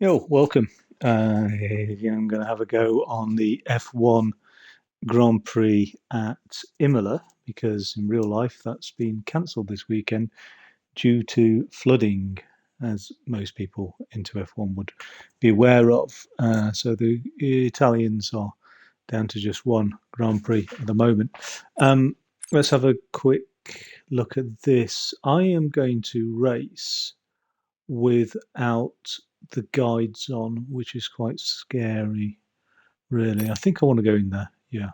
Yo, welcome. I'm going to have a go on the F1 Grand Prix at Imola because in real life that's been cancelled this weekend due to flooding, as most people into F1 would be aware of. So the Italians are down to just one Grand Prix at the moment. Let's have a quick look at this. I am going to race without the guides on, which is quite scary, really. I think I want to go in there, yeah.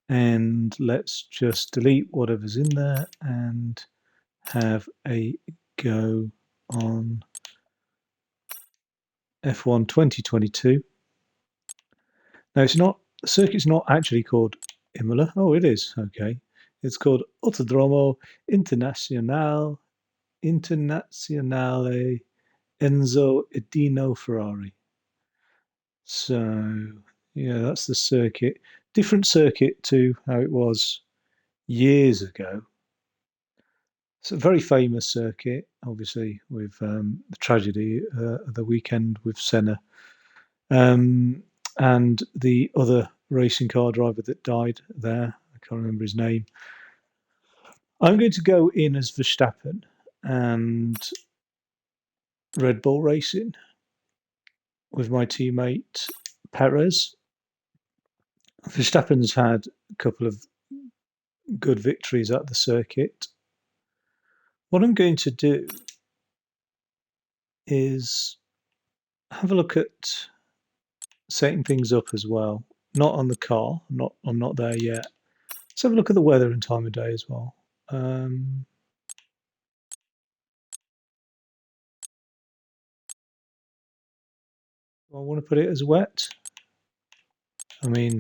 And let's just delete whatever's in there and have a go on F1 2022. Now, the circuit's not actually called Imola. Oh, it is, okay. It's called Autodromo Internazionale Enzo Edino Ferrari. So, yeah, that's the circuit. Different circuit to how it was years ago. It's a very famous circuit, obviously, with the tragedy of the weekend with Senna and the other racing car driver that died there. I can't remember his name. I'm going to go in as Verstappen and Red Bull Racing with my teammate Perez. Verstappen's had a couple of good victories at the circuit. What I'm going to do is have a look at setting things up as well. Not on the car. I'm not there yet. Let's have a look at the weather and time of day as well. I want to put it as wet. I mean,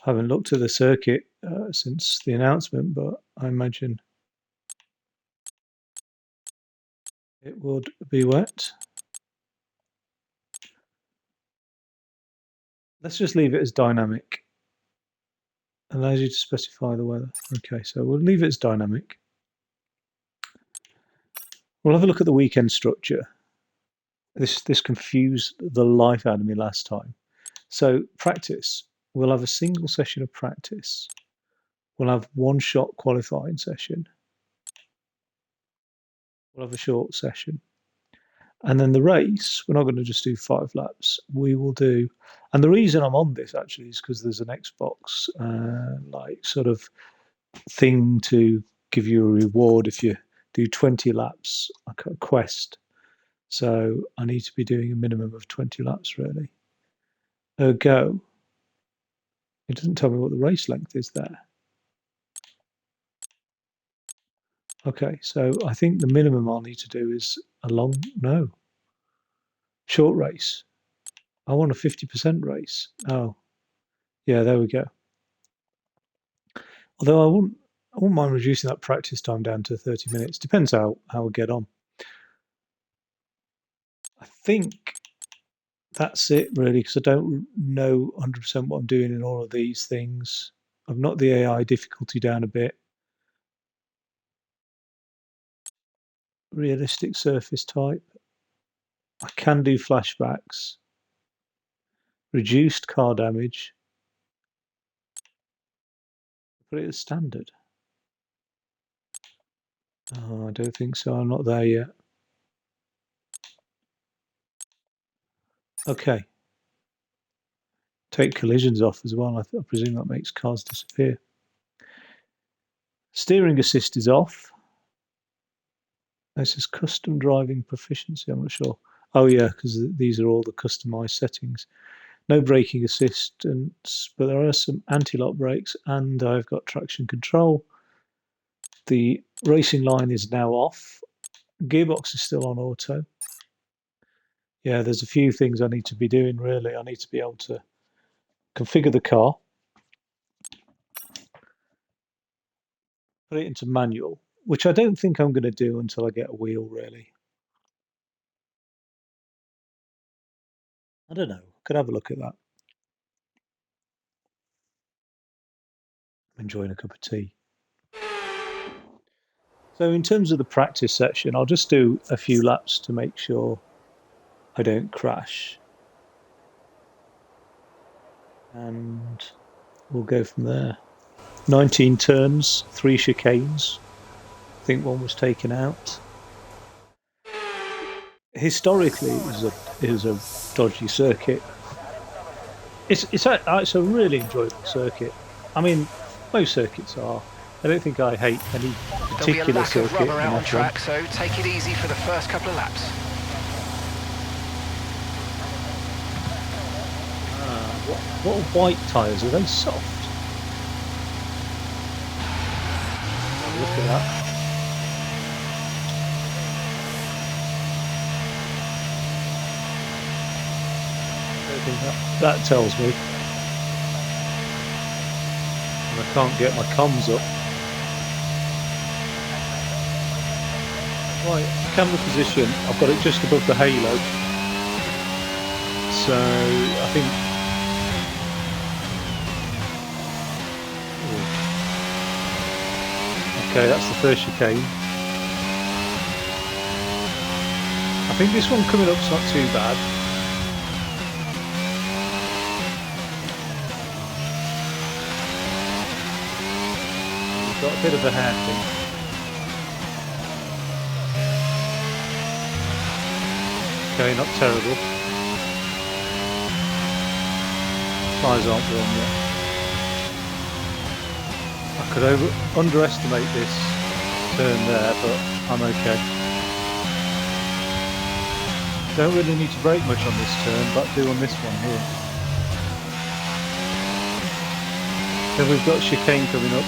I haven't looked at the circuit since the announcement, but I imagine it would be wet. Let's just leave it as dynamic. Allows you to specify the weather. Okay, so we'll leave it as dynamic. We'll have a look at the weekend structure. This confused the life out of me last time. So practice. We'll have a single session of practice. We'll have one shot qualifying session. We'll have a short session. And then the race, we're not going to just do 5 laps. We will do, and the reason I'm on this actually is because there's an Xbox like sort of thing to give you a reward if you do 20 laps, like a quest. So I need to be doing a minimum of 20 laps really. Ergo, it doesn't tell me what the race length is there. Okay, so I think the minimum I'll need to do is short race. I want a 50% race. Oh, yeah, there we go. Although I wouldn't mind reducing that practice time down to 30 minutes. Depends how we get on. I think that's it really, because I don't know 100% what I'm doing in all of these things. I've knocked the AI difficulty down a bit. Realistic surface type. I can do flashbacks. Reduced car damage. Put it as standard. Oh, I don't think so. I'm not there yet. Okay. Take collisions off as well. I presume that makes cars disappear. Steering assist is off. This is custom driving proficiency. I'm not sure. Oh yeah, because these are all the customized settings. No braking assistance, but there are some anti-lock brakes, and I've got traction control. The racing line is now off. Gearbox is still on auto. Yeah, there's a few things I need to be doing really. I need to be able to configure the car, put it into manual, which I don't think I'm going to do until I get a wheel really. I don't know. Could have a look at that. I'm enjoying a cup of tea. So in terms of the practice section, I'll just do a few laps to make sure I don't crash. And we'll go from there. 19 turns, 3 chicanes. I think one was taken out. Historically, it was a dodgy circuit. It's a really enjoyable circuit. I mean, most circuits are. I don't think I hate any particular circuit. There'll be a lack of rubber out on track, so take it easy for the first couple of laps. What are white tyres? Are they soft? Have a look at that. I don't think that tells me. And I can't get my comms up. Right, camera position. I've got it just above the halo. So I think. Okay, that's the first chicane. I think this one coming up's not too bad. We've got a bit of a hairpin. Okay, not terrible. Tyres aren't warm yet. I could underestimate this turn there, but I'm okay. Don't really need to brake much on this turn, but do on this one here. Then we've got chicane coming up.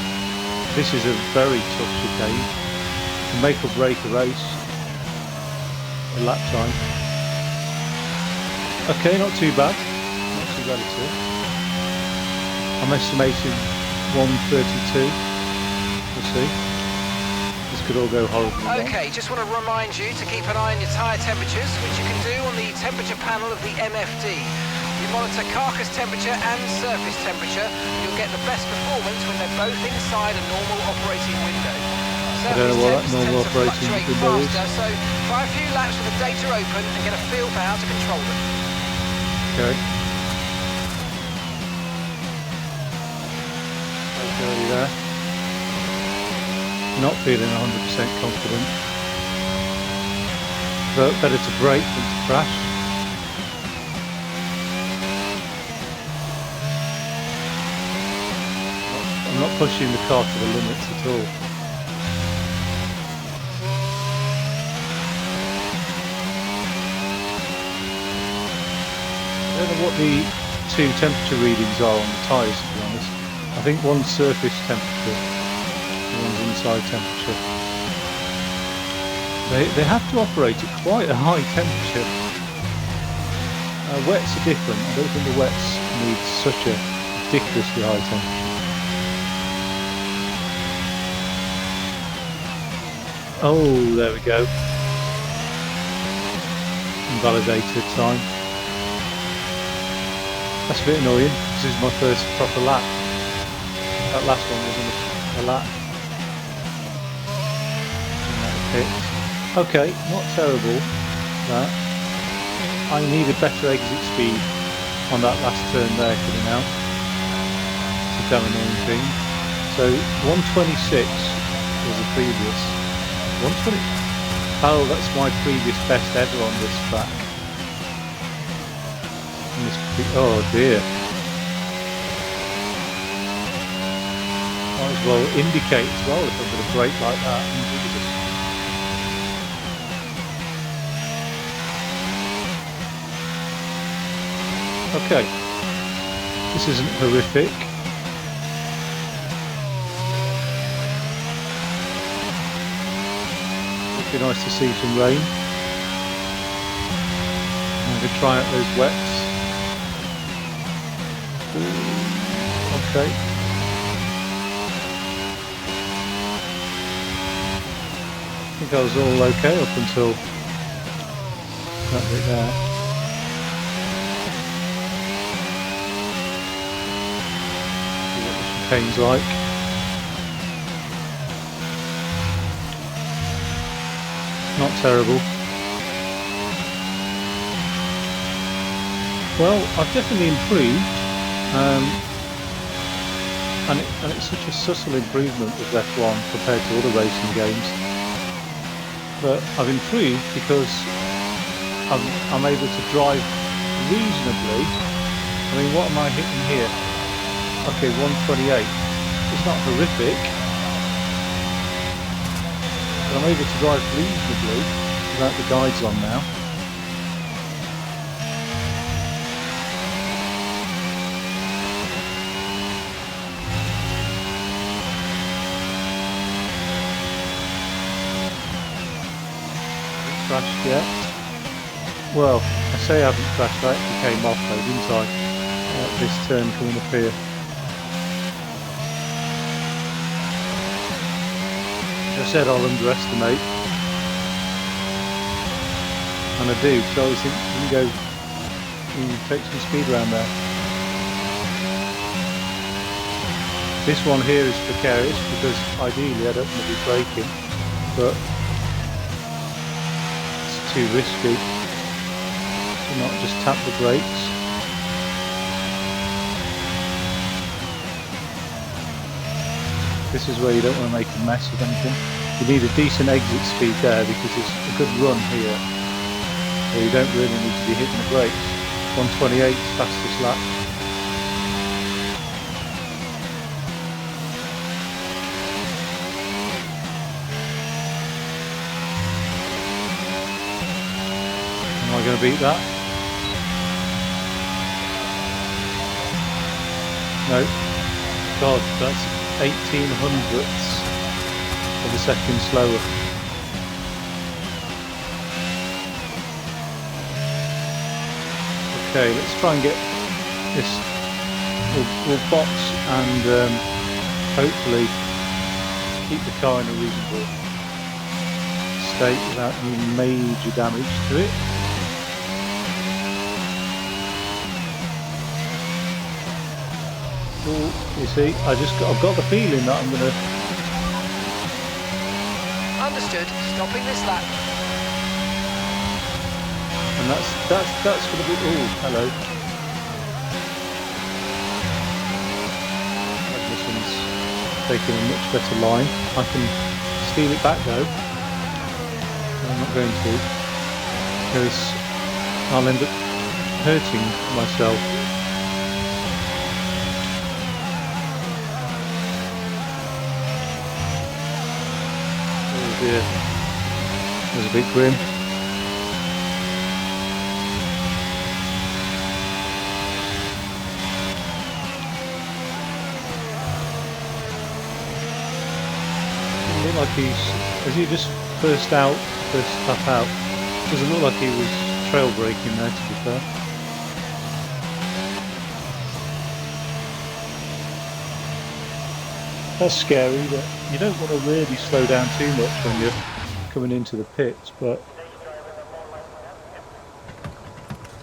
This is a very tough chicane. To make or break a race. A lap time. Okay, not too bad. Not too bad at all. I'm estimating 132. We'll see. This could all go horribly wrong. Okay, just want to remind you to keep an eye on your tyre temperatures, which you can do on the temperature panel of the MFD. You monitor carcass temperature and surface temperature. You'll get the best performance when they're both inside a normal operating window. I don't know what that normal operating window is. So try a few laps with the data open and get a feel for how to control them. Okay. There. Not feeling 100% confident, but better to brake than to crash. I'm not pushing the car to the limits at all. I don't know what the two temperature readings are on the tyres, to be honest. I think one's surface temperature and one's inside temperature. They have to operate at quite a high temperature. Wets are different. I don't think the wets need such a ridiculously high temperature. Oh, there we go. Invalidated time. That's a bit annoying. This is my first proper lap. That last one wasn't a lap. Okay, not terrible. That. I need a better exit speed on that last turn there coming out. It's a damn annoying thing. So 126 was the previous. 120. Oh, that's my previous best ever on this track. Oh dear. Might as well indicate as well if I'm going to brake like that. Okay, this isn't horrific. It'd be nice to see some rain. I'm going to try out those wets. Okay. I think I was all okay up until that bit there. See what the chicane's like. Not terrible. Well, I've definitely improved, and it's such a subtle improvement with F1 compared to other racing games. But I've improved because I'm able to drive reasonably. I mean, what am I hitting here? Okay, 128. It's not horrific, but I'm able to drive reasonably without the guides on now. Crashed yet? Well, I say I haven't crashed. I actually came off though, didn't I? This turn coming up here. As I said, I'll underestimate, and I do. So I always think you can go, you can take some speed around there. This one here is precarious because ideally I don't want to be braking, but it's too risky to not just tap the brakes. This is where you don't want to make a mess of anything. You need a decent exit speed there because it's a good run here, where you don't really need to be hitting the brakes. 128 is fastest lap. Am I going to beat that? No. God, that's 18 hundredths of a second slower. Okay, let's try and get this. We'll box and hopefully keep the car in a reasonable state without any major damage to it. You see, I've got the feeling that I'm going to... Understood. Stopping this lap. And that's going to be... Oh, hello. Magnussen's taking a much better line. I can steal it back though. I'm not going to, because I'll end up hurting myself. Yeah, there's a big grim. Doesn't look like is he just first lap out? Doesn't look like he was trail braking there, to be fair. That's scary, that you don't want to really slow down too much when you're coming into the pits, but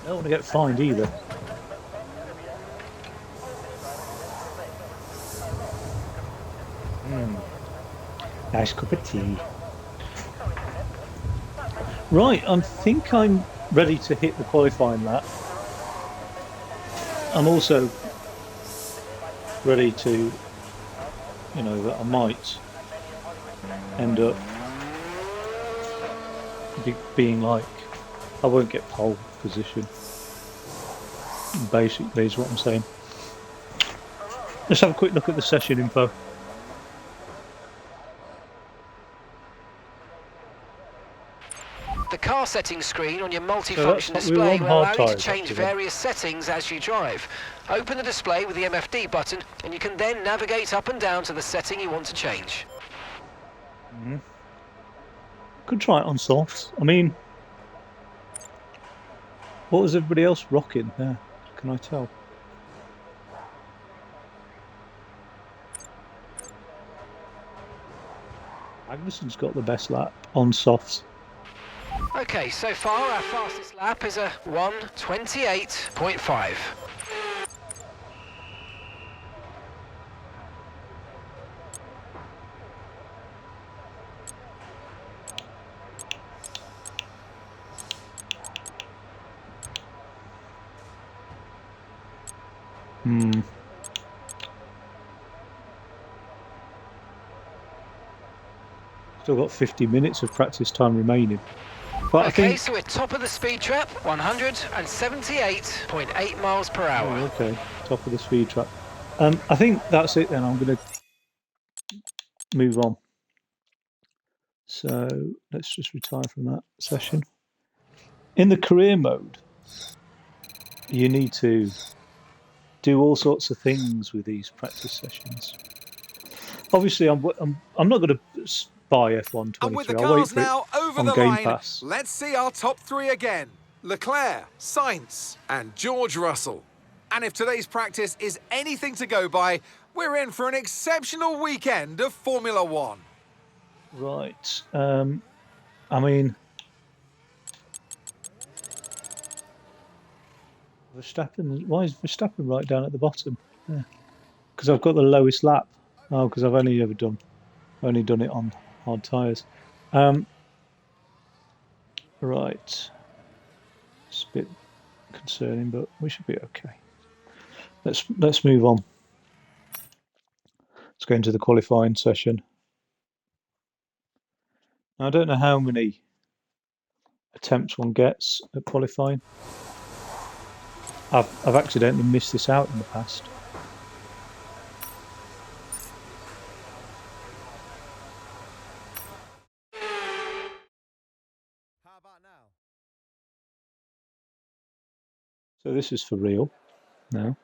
I don't want to get fined either. Nice cup of tea. Right, I think I'm ready to hit the qualifying lap. I'm also ready to, you know, that I might end up being like, I won't get pole position, basically is what I'm saying. Let's have a quick look at the session info. The car settings screen on your multifunction display will allow you to change various settings as you drive. Open the display with the MFD button and you can then navigate up and down to the setting you want to change. Could try it on softs. I mean, what was everybody else rocking there? Can I tell? Magnussen's got the best lap on softs. Okay, so far our fastest lap is a 1:28.5. Still got 50 minutes of practice time remaining. But Okay, I think... so we're top of the speed trap, 178.8 miles per hour. Oh, okay, top of the speed trap. I think that's it then. I'm going to move on. So let's just retire from that session. In the career mode, you need to do all sorts of things with these practice sessions. Obviously, I'm not going to buy F1 And with the 23. I'll wait cars for it now over on the Game line, Pass. let's see our top three again. Leclerc, Sainz and George Russell. And if today's practice is anything to go by, we're in for an exceptional weekend of Formula One. Right. I mean, Verstappen. Why is Verstappen right down at the bottom? Because I've got the lowest lap. Oh, because I've only done it on hard tyres. Right. It's a bit concerning, but we should be okay. Let's move on. Let's go into the qualifying session. Now, I don't know how many attempts one gets at qualifying. I've accidentally missed this out in the past. How about now? So this is for real now.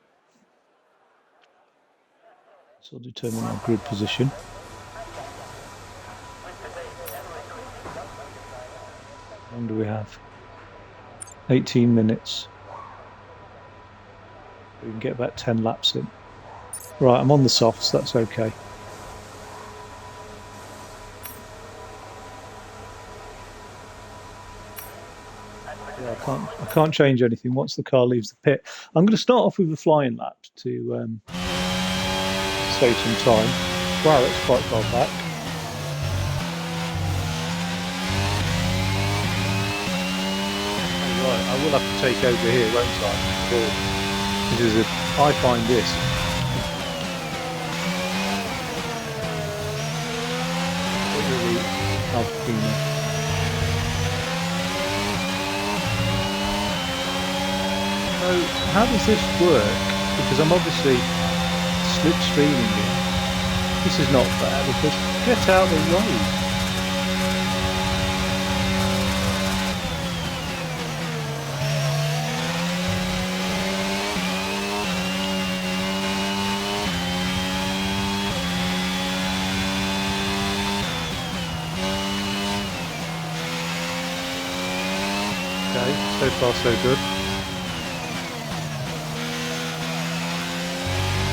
So I'll determine our grid position. How long do we have? 18 minutes. We can get about 10 laps in. Right, I'm on the softs, that's okay. Yeah, I can't change anything once the car leaves the pit. I'm going to start off with a flying lap to save some time. Wow, that's quite far back. Right, I will have to take over here, won't I? I find this. Really Alpina. So how does this work? Because I'm obviously slipstreaming here. This is not fair because get out of the road. Okay, so far so good.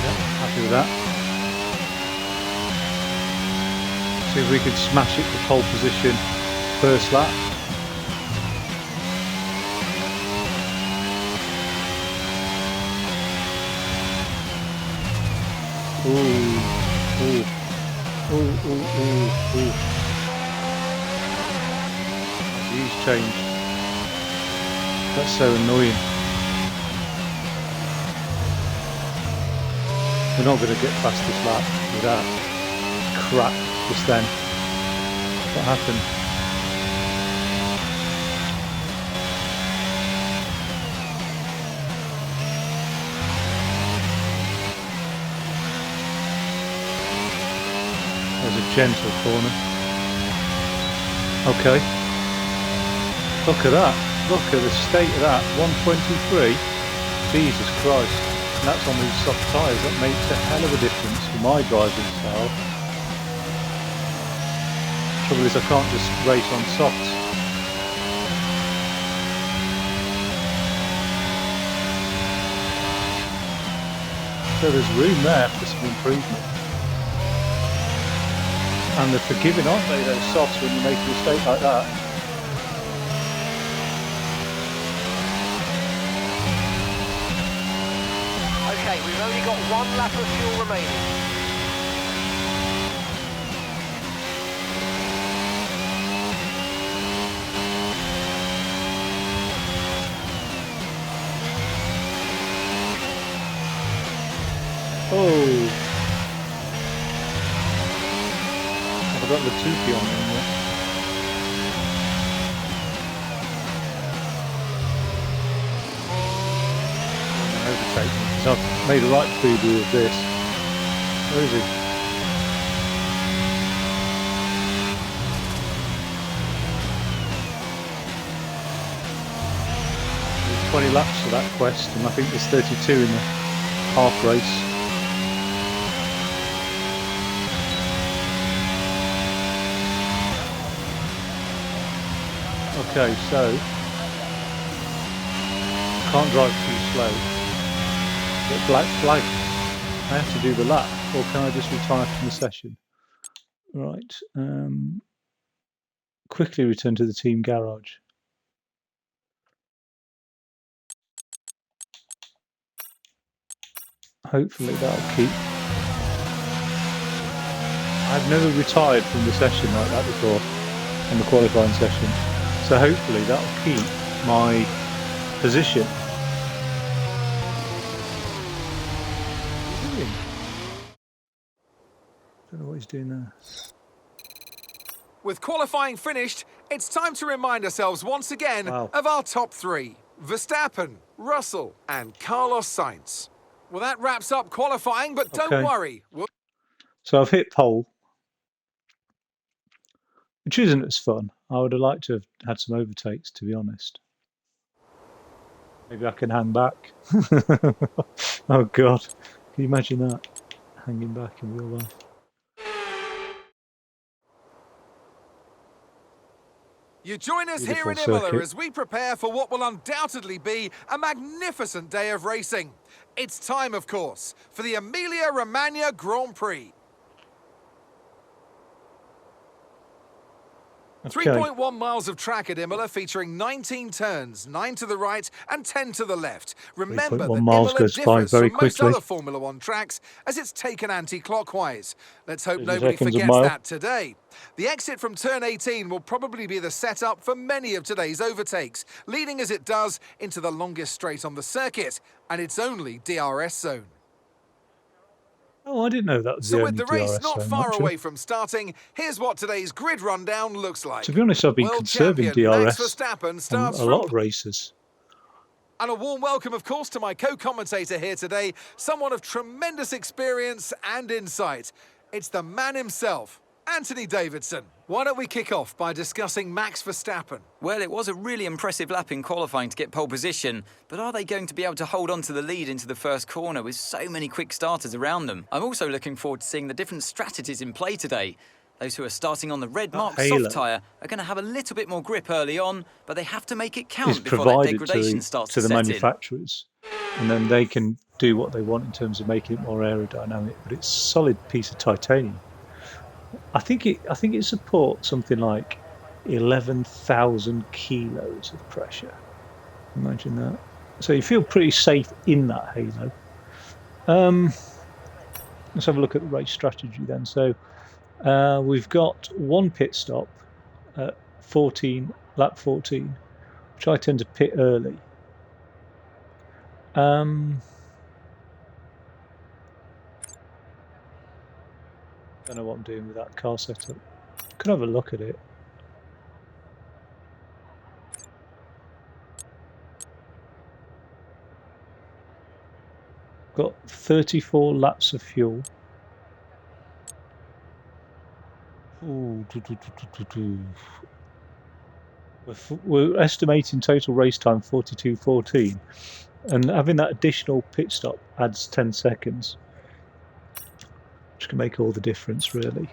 Yeah, happy with that. See if we can smash it to pole position first lap. Ooh. He's changed. That's so annoying. We're not going to get past this lap without crap just then. What happened? There's a gentle corner. Okay. Look at that. Look at the state of that. 123. Jesus Christ. And that's on these soft tyres. That makes a hell of a difference for my driving style. Trouble is I can't just race on softs. So there's room there for some improvement. And they're forgiving, aren't they, those softs when you make a mistake like that? Okay, we've only got one lap of fuel remaining. Oh, I've got the Tupi on there. Overtake me because I've made a right boo-boo of this. Where is he? There's 20 laps for that quest, and I think there's 32 in the half race. Okay, so can't drive too slow. Get black flag. I have to do the lap, or can I just retire from the session? Right. Quickly return to the team garage. Hopefully that'll keep. I've never retired from the session like that before, on the qualifying session. So hopefully that'll keep my position. I don't know what he's doing there. With qualifying finished, it's time to remind ourselves once again of our top three. Verstappen, Russell and Carlos Sainz. Well, that wraps up qualifying, but don't worry. So I've hit pole, which isn't as fun. I would have liked to have had some overtakes, to be honest. Maybe I can hang back. Oh, God. Can you imagine that? Hanging back in real life. You join us here in Imola as we prepare for what will undoubtedly be a magnificent day of racing. It's time, of course, for the Emilia-Romagna Grand Prix. 3.1 miles of track at Imola, featuring 19 turns, 9 to the right and 10 to the left. Remember that Imola differs from most other Formula One tracks as it's taken anti-clockwise. Let's hope nobody forgets that today. The exit from turn 18 will probably be the setup for many of today's overtakes, leading as it does into the longest straight on the circuit, and its only DRS zone. Oh, I didn't know that was the only DRS zone. So with the race not far away from starting, here's what today's grid rundown looks like. To be honest, I've been conserving DRS on a lot of races. And a warm welcome, of course, to my co-commentator here today, someone of tremendous experience and insight. It's the man himself, Anthony Davidson. Why don't we kick off by discussing Max Verstappen? Well, it was a really impressive lap in qualifying to get pole position, but are they going to be able to hold on to the lead into the first corner with so many quick starters around them? I'm also looking forward to seeing the different strategies in play today. Those who are starting on the red mark soft tyre are going to have a little bit more grip early on, but they have to make it count before that degradation starts to set in. To the manufacturers, and then they can do what they want in terms of making it more aerodynamic, but it's a solid piece of titanium. I think it supports something like 11,000 kilos of pressure. Imagine that. So you feel pretty safe in that halo. Let's have a look at the race strategy then. So we've got one pit stop at lap 14, which I tend to pit early. Don't know what I'm doing with that car setup. Could have a look at it. Got 34 laps of fuel. Ooh, we're estimating total race time 42:14, and having that additional pit stop adds 10 seconds. Which can make all the difference, really.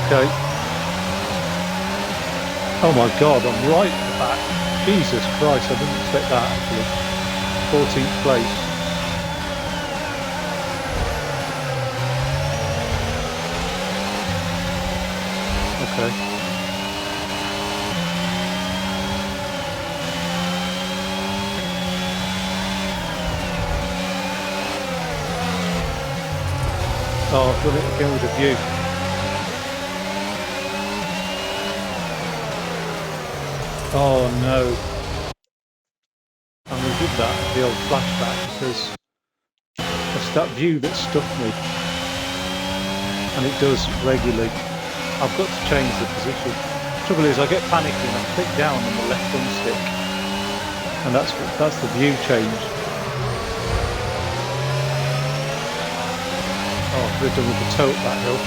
Okay. Oh my God, I'm right at the back. Jesus Christ, I didn't expect that actually. 14th place. Okay. Oh, I've done it again with a view. Oh no. And we did that, the old flashback, because it's that view that stuck me. And it does regularly. I've got to change the position. Trouble is, I get panicky and I click down on the left thumbstick. And that's the view change. Oh, I could have done with the tote that hill.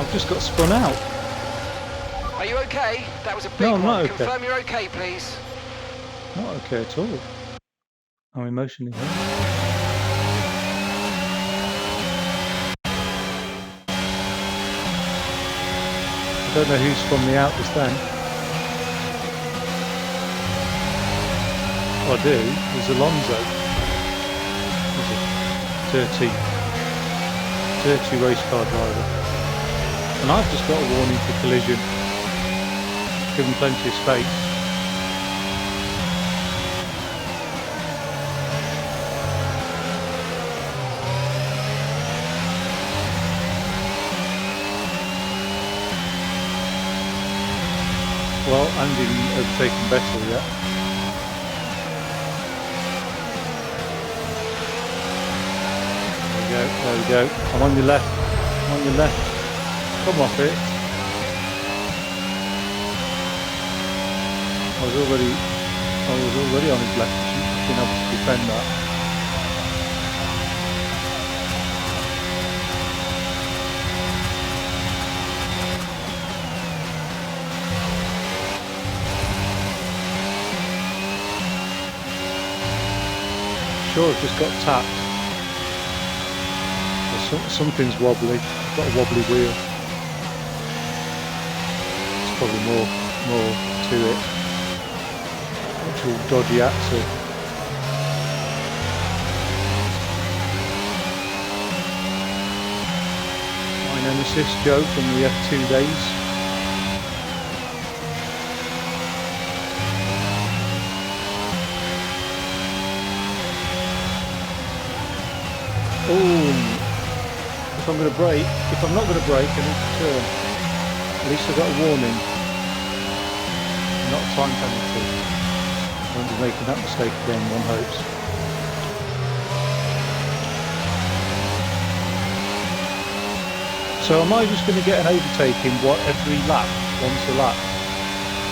I've just got spun out. Are you okay? That was a big No, I'm one. not okay. Confirm you're okay, please. Not okay at all. I'm emotionally hurt. I don't know who's spun me out just then. What I do is Alonso. He's a dirty race car driver. And I've just got a warning for collision. Given plenty of space. Well, Andy didn't overtake Vettel yet. There we go. I'm on your left. I'm on your left. Come off it. I was already on his left. He's been able to defend that. Sure, I've just got tapped. Something's wobbly. I've got a wobbly wheel. There's probably more to it. Actual dodgy axle. My nemesis Joe from the F2 days. Oh, if I'm going to brake, if I'm not going to brake, I need to turn. At least I've got a warning, not a time penalty. I won't be making that mistake again, one hopes. So am I just going to get an overtaking every lap, once a lap,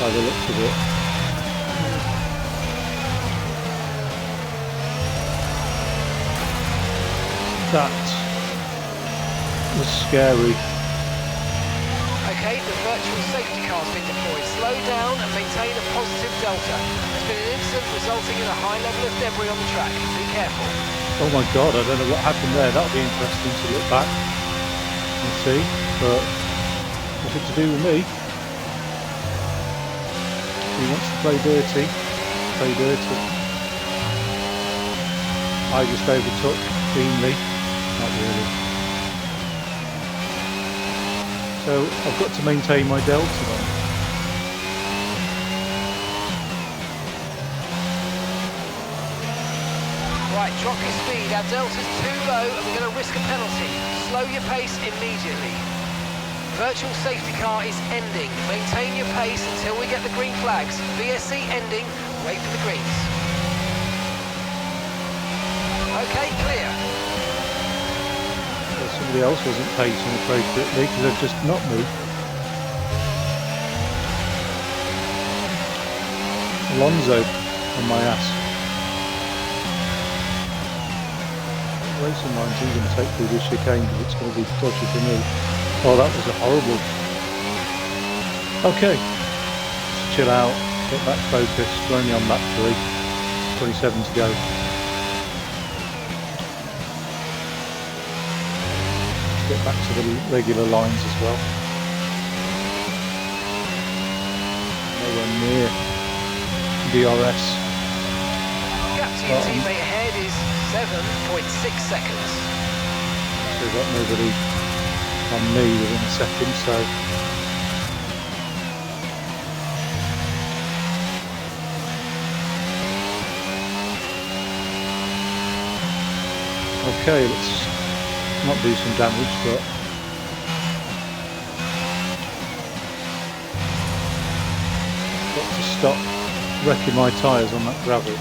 by the looks of it? That was scary. Okay, the virtual safety car's been deployed. Slow down and maintain a positive delta. There's been an incident resulting in a high level of debris on the track. Be careful. Oh my god, I don't know what happened there. That'll be interesting to look back and see, but nothing to do with me. He wants to play dirty. Play dirty. I just overtook cleanly. Not really. So I've got to maintain my delta then. Right, drop your speed. Our delta's too low and we're going to risk a penalty. Slow your pace immediately. Virtual safety car is ending. Maintain your pace until we get the green flags. VSC ending. Wait for the greens. Okay, clear. Somebody else wasn't pacing appropriately because they've just not moved. Alonso on my ass. Racing lines isn't going to take through this chicane because it's going to be dodgy for me. Oh, that was a horrible. Okay, just chill out, get back focused. We're only on lap 3, 27 to go. Get back to the regular lines as well. Nowhere near DRS. Gap to your teammate ahead is 7.6 seconds. So we've got nobody on me within a second, so okay, let's not do some damage, but got to stop wrecking my tyres on that gravel.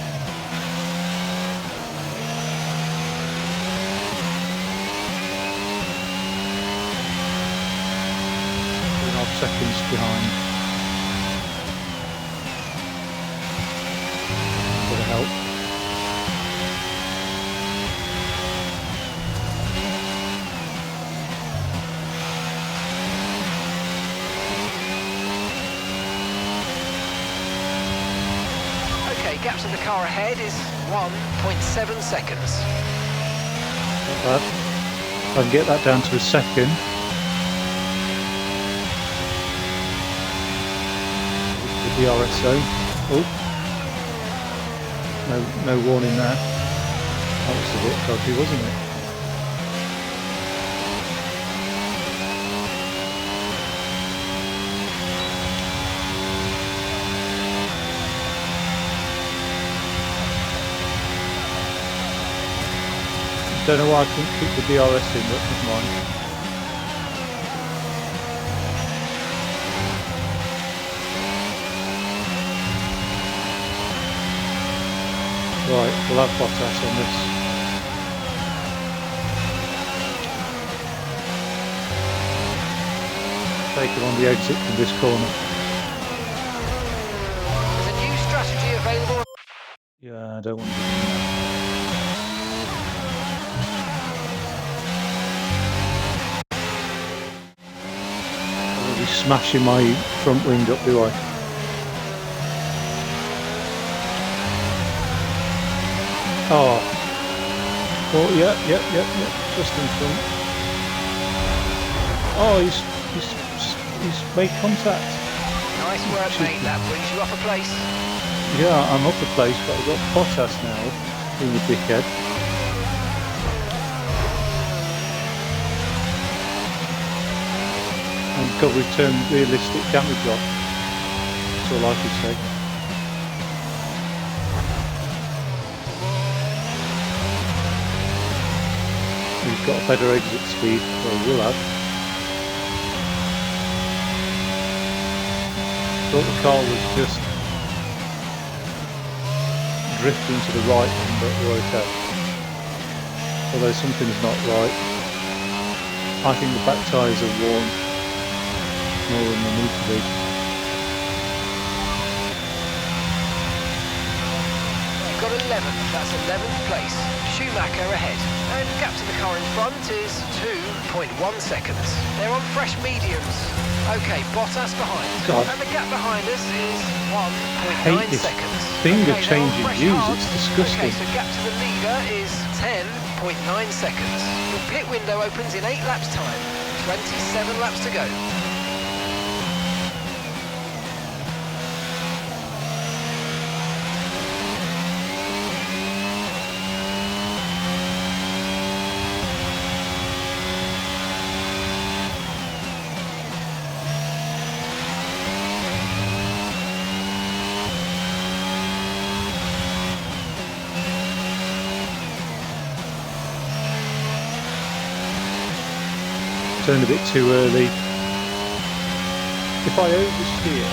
2.5 seconds behind. Bit of help. Gap to the car ahead is 1.7 seconds. Not bad. If I can get that down to a second. The DRS zone. Oh. No warning there. That was a bit dodgy, wasn't it? Don't know why I couldn't keep the DRS in, but never mind. Right, we'll have Bottas on this. Take him on the exit from this corner. There's a new strategy available. Yeah, I don't want to do that. Smashing my front wing up, do I? Oh. Oh, yeah, just in front. Oh, he's made contact. Nice work, mate. That brings you up a place. Yeah, I'm up a place, but I've got Bottas now, being a dickhead. And got to return realistic damage off. That's all I could say. He's got a better exit speed, or will have. Thought the car was just drifting to the right, but we're okay. Although something's not right. I think the back tyres are worn more than they need to be. You've got 11th, that's 11th place. Schumacher ahead. And gap to the car in front is 2.1 seconds. They're on fresh mediums. Okay, Bottas behind. God. And the gap behind us is 1.9 hate this seconds. finger Okay, changing fresh views, hard. it's disgusting. Okay, so gap to the leader is 10.9 seconds. Your pit window opens in 8 laps time. 27 laps to go. Turned a bit too early. If I oversteer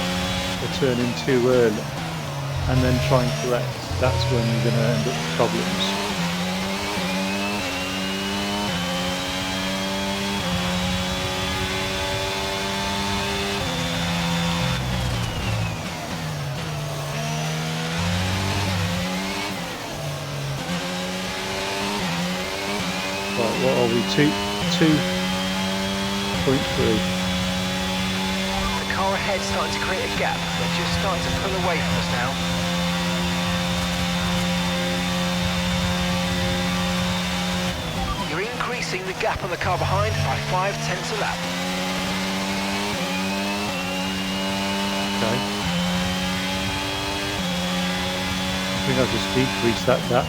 or turn in too early and then try and correct, that's when you're going to end up with problems. Right, what are we? 2.3. The car ahead starting to create a gap. They're just starting to pull away from us now. You're increasing the gap on the car behind by 0.5 a lap. Okay. I think I'll just decrease that gap.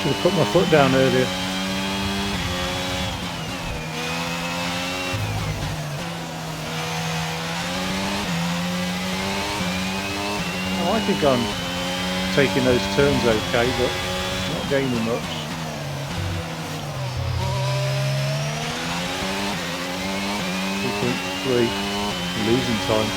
Should have put my foot down earlier. Oh, I think I'm taking those turns okay, but not gaining much. Losing time.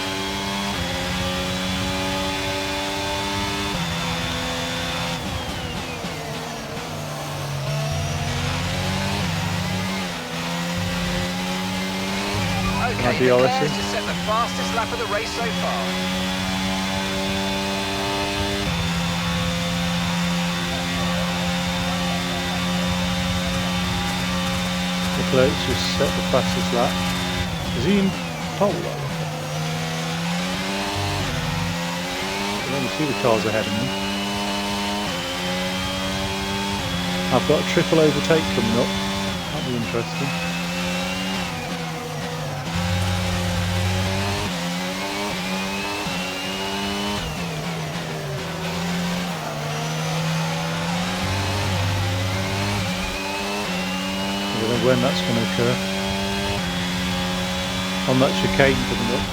Okay, Leclerc's just set the fastest lap of the race so far. Leclerc's just set the fastest lap. Is he in pole? I can only see the cars ahead of me. I've got a triple overtake coming up. That'll be interesting. I don't know when that's going to occur. On that chicane coming up.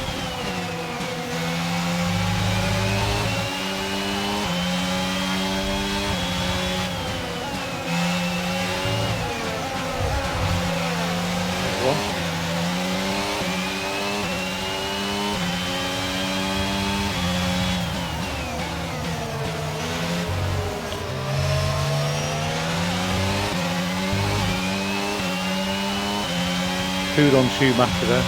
Food on Schumacher there.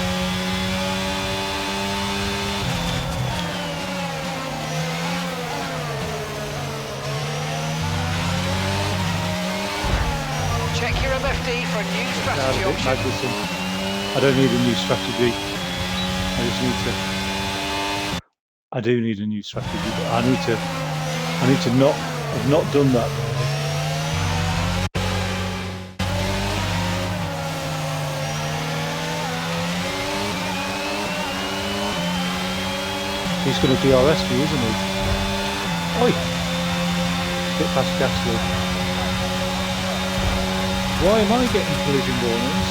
Check your MFD for a new strategy option. I don't need a new strategy. I do need a new strategy, but I need to not have not done that. He's going to DRS me, isn't he? Oi! Get past Gasly. Why am I getting collision warnings?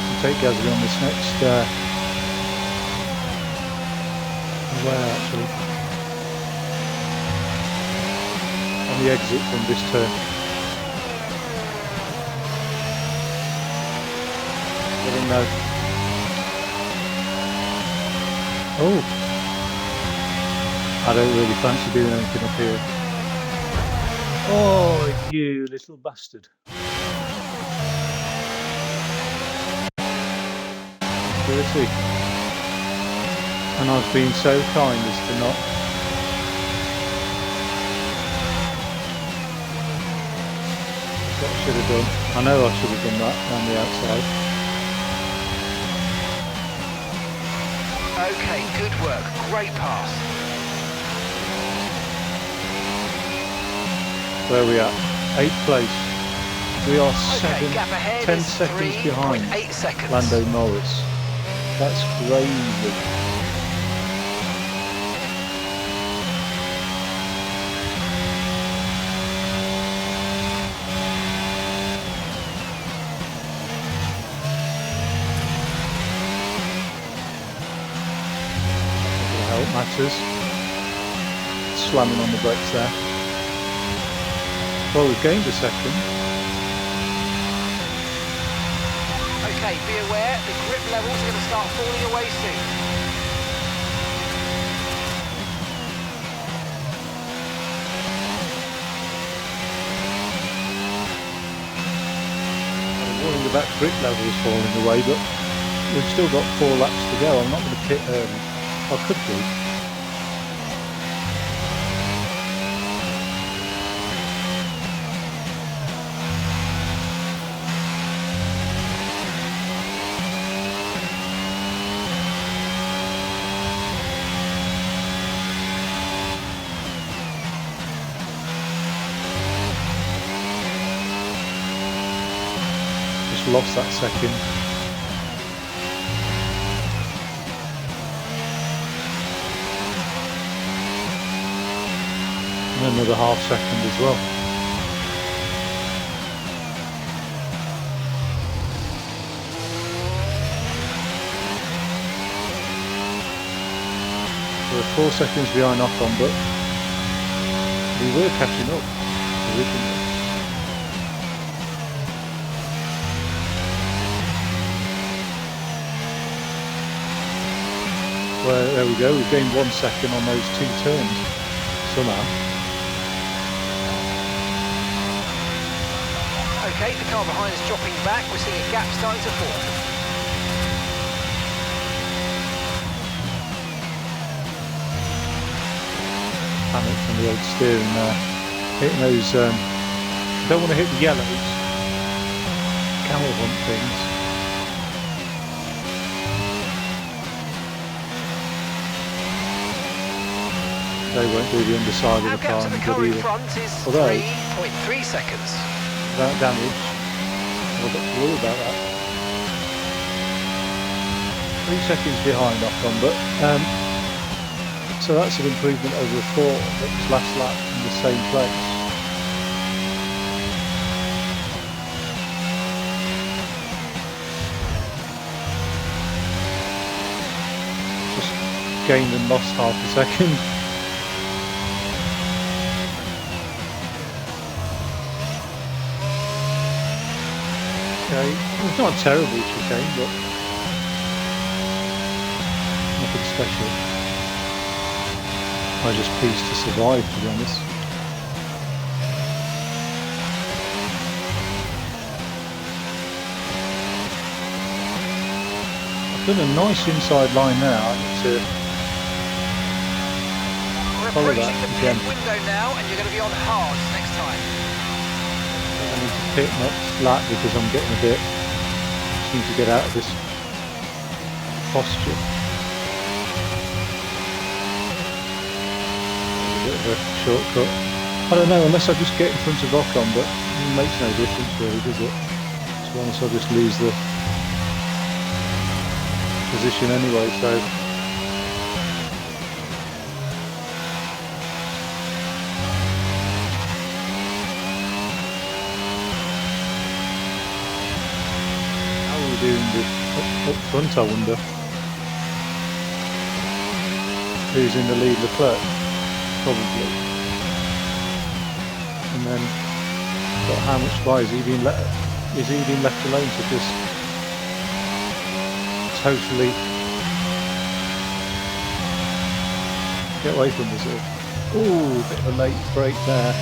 I'll take Gasly on this next where actually? On the exit from this turn. I don't know. Oh! I don't really fancy doing anything up here. Oh, you little bastard. Dirty. And I've been so kind as to not. What I should have done. I know I should have done that on the outside. Okay, good work. Great pass. Where are we at? 8th place. We are Okay, gap ahead 10 is seconds behind 3.8 seconds. Lando Norris. That's crazy. Help matters. Slamming on the brakes there. Well, we've gained a second. Okay, be aware, the grip levels are going to start falling away soon. I'm worrying about grip levels falling away, but we've still got 4 laps to go. I'm not going to pit early. I could do. Just lost that second. another half second as well. We're 4 seconds behind Ocon, but we were catching up originally. Well, there we go, we've gained 1 second on those 2 turns, somehow. Okay, the car behind is dropping back. We're seeing a gap starting to form. Panic from the old steering there. Hitting those, don't want to hit the yellows, camel hunt things. They won't do the underside of Our the gap car to the any car good in either. front is Although, 3.3 seconds. without damage, I've got to worry about that. 3 seconds behind Ocon, but so that's an improvement over the 4 that was last lap in the same place. Just gained and lost half a second. Okay, it's not a terrible chicane, but nothing special. I was just pleased to survive, to be honest. I've done a nice inside line now. I need to We're follow approaching that the again. pit window now, and you're going to be on hard next time. I need to pit next lap because I'm getting a bit, seem to get out of this posture. A bit of a shortcut. I don't know, unless I just get in front of Ocon, but it makes no difference really, does it? To be honest, I'll just lose the position anyway, so doing up front, I wonder. Who's in the lead? Leclerc, probably. And then, but how much by is he being left? Is he being left alone to just totally get away from this? Ooh, a bit of a late break there.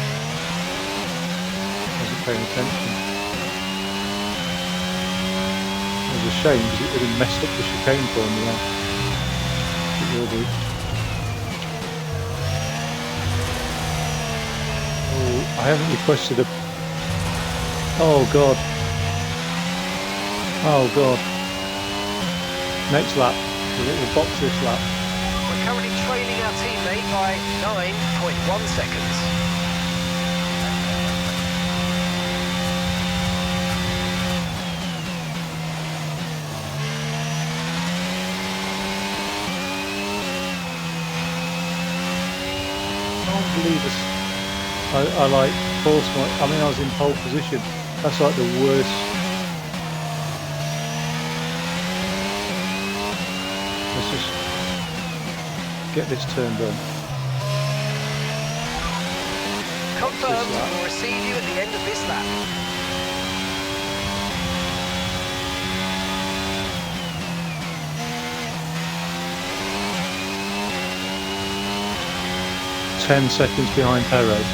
Wasn't paying attention. It was a shame because it really messed up the chicane for me now. It will do. Oh, I haven't requested a... Oh god. Oh god. Next lap. We'll box this lap. We're currently trailing our teammate by 9.1 seconds. I can't believe this. I like forced my... I mean, I was in pole position. That's like the worst. Let's just get this turn done. Confirmed, we'll receive you at the end of this lap. Ten seconds behind Perez.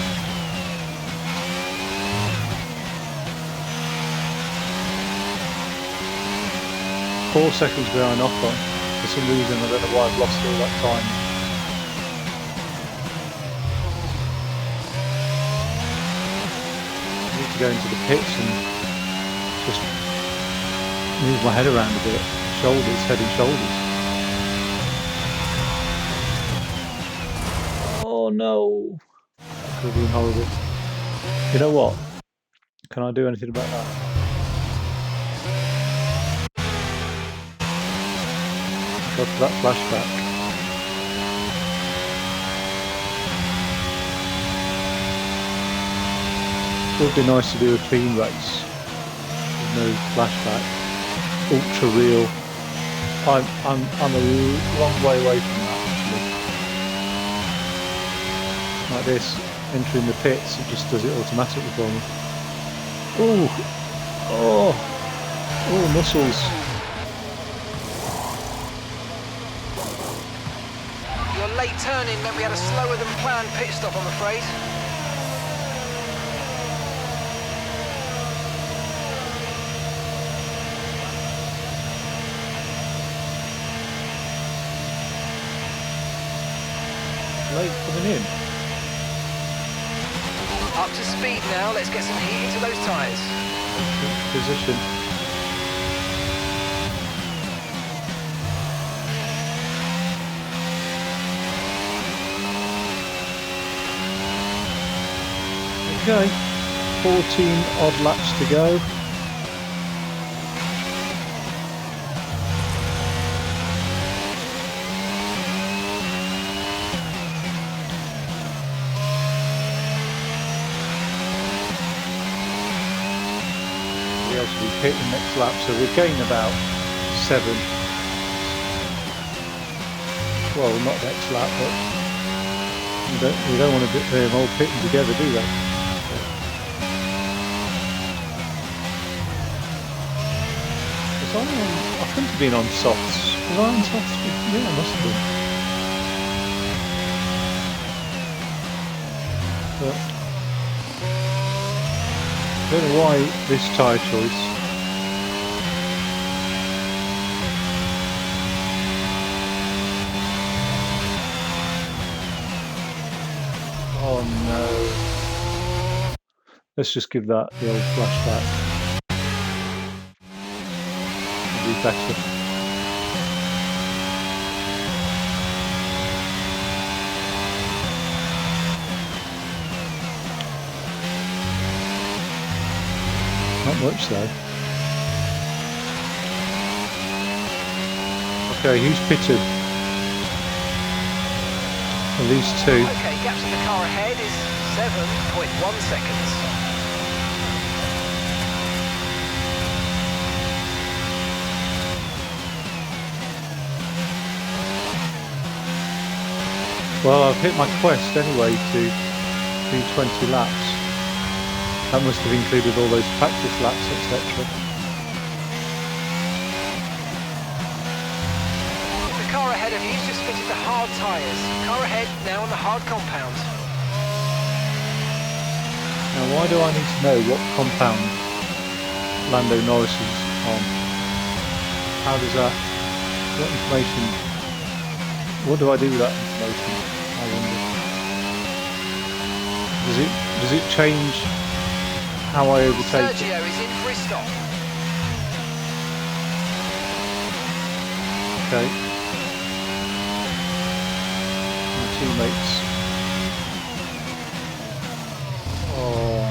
Four seconds behind Ocon. For some reason, I don't know why I've lost all that time. I need to go into the pits and just move my head around a bit. Shoulders, head and shoulders. Oh no! That could have been horrible. You know what? Can I do anything about that? God, for that flashback. would be nice to do a clean race with no flashback, ultra real. I'm a long way away from that actually. Like this, entering the pits, it just does it automatically for me. Oh, muscles. Your late turn-in meant we had a slower than planned pit stop, I'm afraid. Late coming in. Up to speed now, let's get some heat into those tyres. Position. Okay, 14 odd laps to go. We actually hit the next lap, so we'll gain about 7. Well, not next lap, but we don't want to get them all pitting together, do they? I couldn't have been on softs. Was I on softs? Yeah, I must have been. But I don't know why this tyre choice. Oh no. Let's just give that the old flashback. It'll be better. Not much though. Okay, who's pitted? At least 2. Okay, gaps in the car ahead is 7.1 seconds. Well, I've hit my quest anyway to do 20 laps. That must have included all those practice laps, etc. The car ahead of you just fitted the hard tyres. Car ahead now on the hard compound. Now, why do I need to know what compound Lando Norris is on? How does that... What information... What do I do with that information? I wonder. Does it change how I overtake Sergio it? is in for his stop. Okay. My teammates. Oh.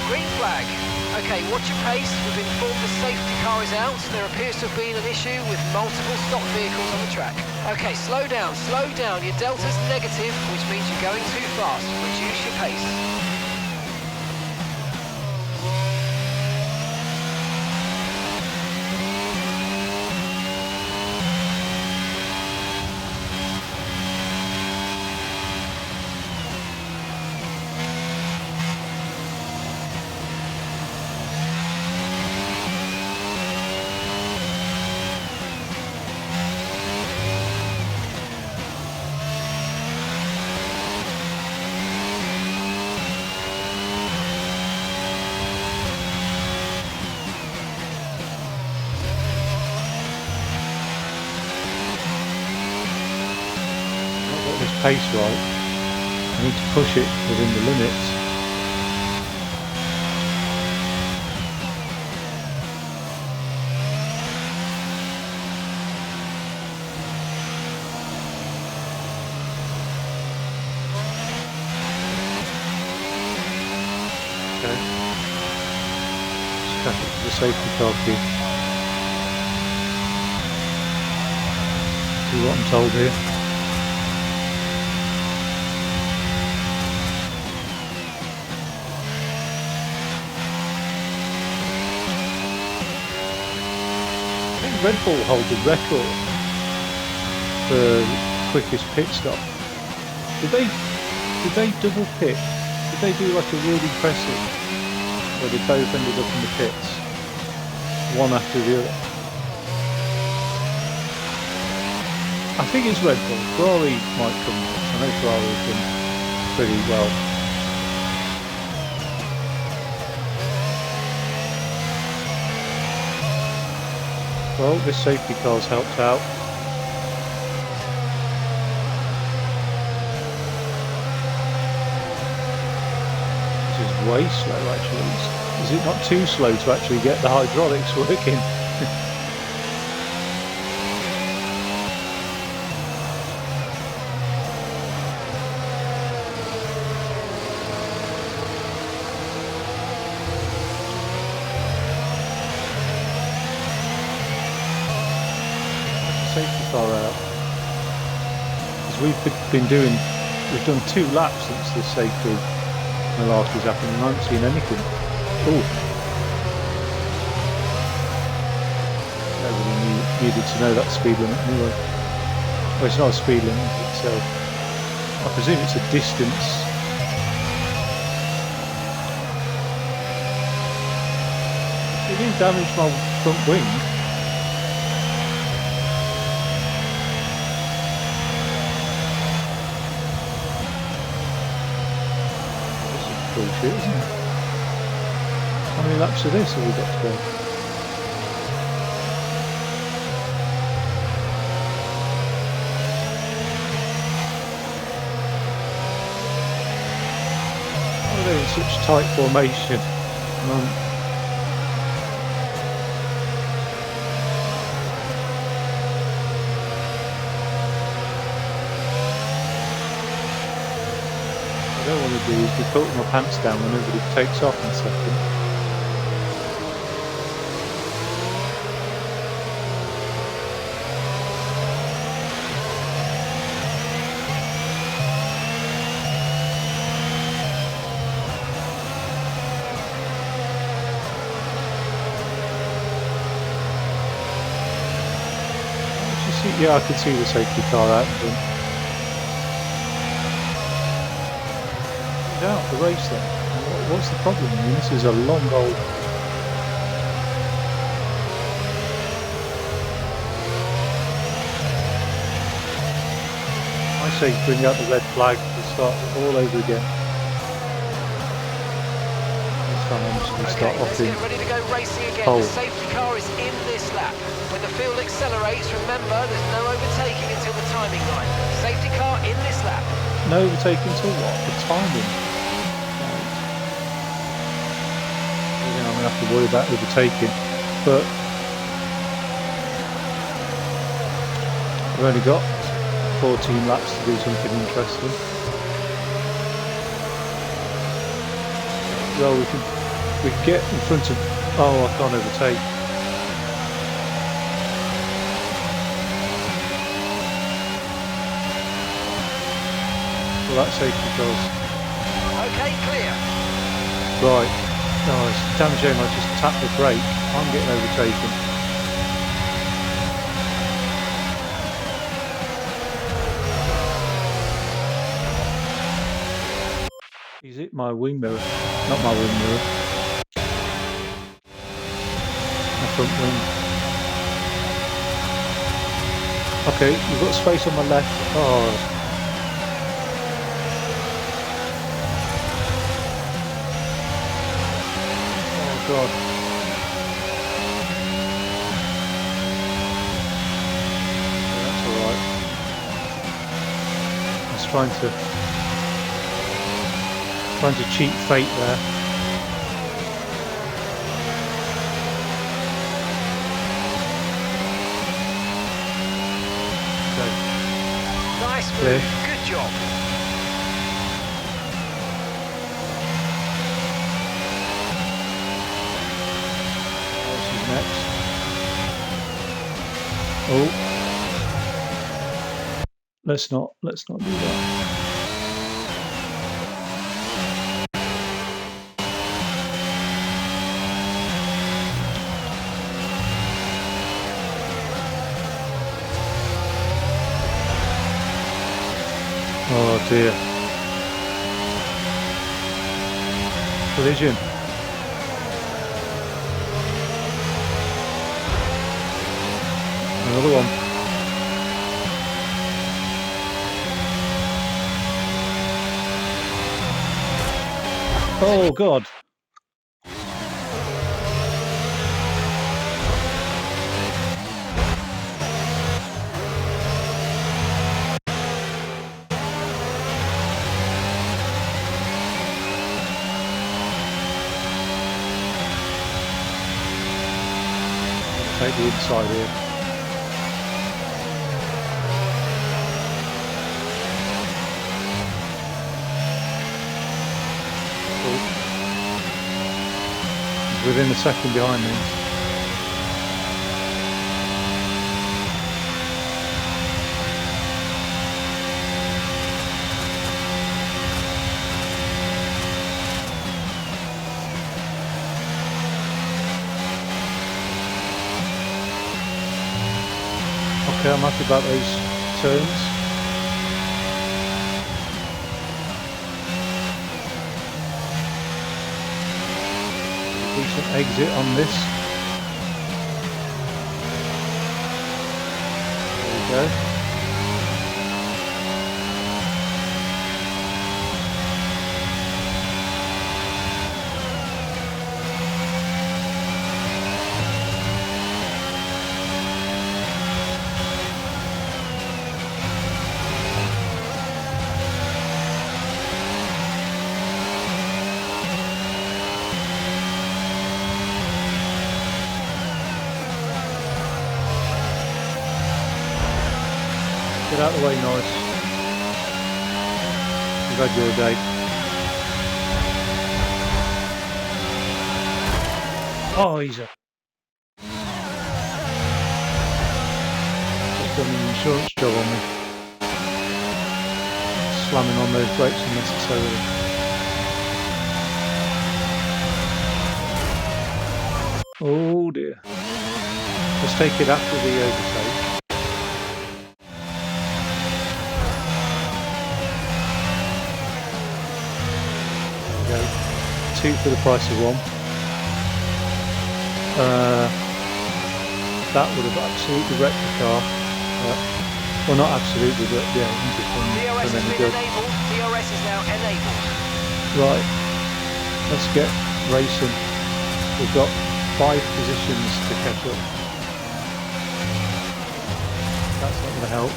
Green flag. Okay, watch your pace. We've informed the safety car is out. There appears to have been an issue with multiple stock vehicles on the track. Okay, slow down, slow down. Your delta's negative, which means you're going too fast. Reduce your pace. pace right. I need to push it within the limits. Okay. Just catch up to the safety car queue. See what I'm told here. Red Bull hold the record for quickest pit stop. Did they double pit? Did they do like a really impressive where they both ended up in the pits, one after the other? I think it's Red Bull. Ferrari might come next. I know Ferrari's done pretty well. Well, this safety car's helped out. This is way slow actually. Is it not too slow to actually get the hydraulics working? Safety car out, because we've done 2 laps since this safety malarkey's happened and I haven't seen anything. Oh, nobody needed to know that speed limit anyway. Well, it's not a speed limit, it's I presume it's a distance. It didn't damage my front wing. Bullshit, isn't it? How many laps of this have we got to go? Why are they in such tight formation? What I don't want to do is be putting my pants down when everybody takes off in a second. Yeah, I can see the safety car out in front. Out the race then. What's the problem? I mean, this is a long old. I say bring out the red flag to start all over again. This time I'm just going to start off in. Get ready to go racing again. Pole. The safety car is in this lap. When the field accelerates, remember there's no overtaking until the timing line. Safety car in this lap. No overtaking until what? The timing. I'm going to have to worry about overtaking, but we've only got 14 laps to do something interesting. Well, we can get in front of. Oh, I can't overtake. Well, that safety car's. Okay, clear. Right. Oh, it's a damn shame I just tapped the brake. I'm getting overtaken. Is it my wing mirror? Not my wing mirror. My front wing. Okay, we've got space on my left. Oh. God. That's alright. trying to cheat fate there. Nice move. Clear. Good job. She's next. Oh, let's not do that. Oh dear. Collision. Another one. Oh God. Take the inside here. Oh. He's within a second behind me. Okay, I'm happy about those turns. Decent exit on this. There we go. Get out of the way, Norris. You've had your day. Oh, he's a... Just done an insurance job on me. Slamming on those brakes unnecessarily. Oh dear. Let's take it after the overtake. There we go. 2 for the price of 1. That would have absolutely wrecked the car. Well, not absolutely, but yeah, DRS has been enabled. DRS is now enabled. Right, let's get racing. We've got 5 positions to catch up. That's not going to help.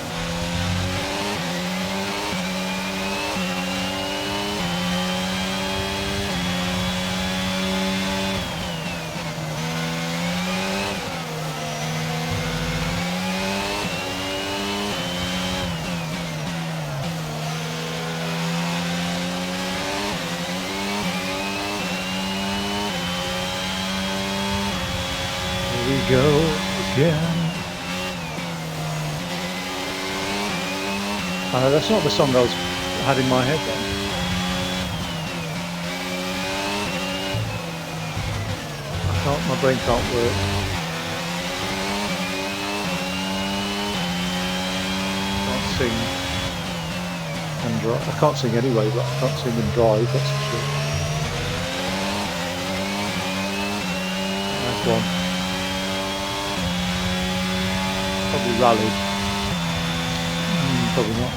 Here we go again. That's not the song I had in my head then. My brain can't work. Can't sing and drive. I can't sing anyway, but I can't sing and drive, that's for sure. That's one. Probably rallied. Probably not.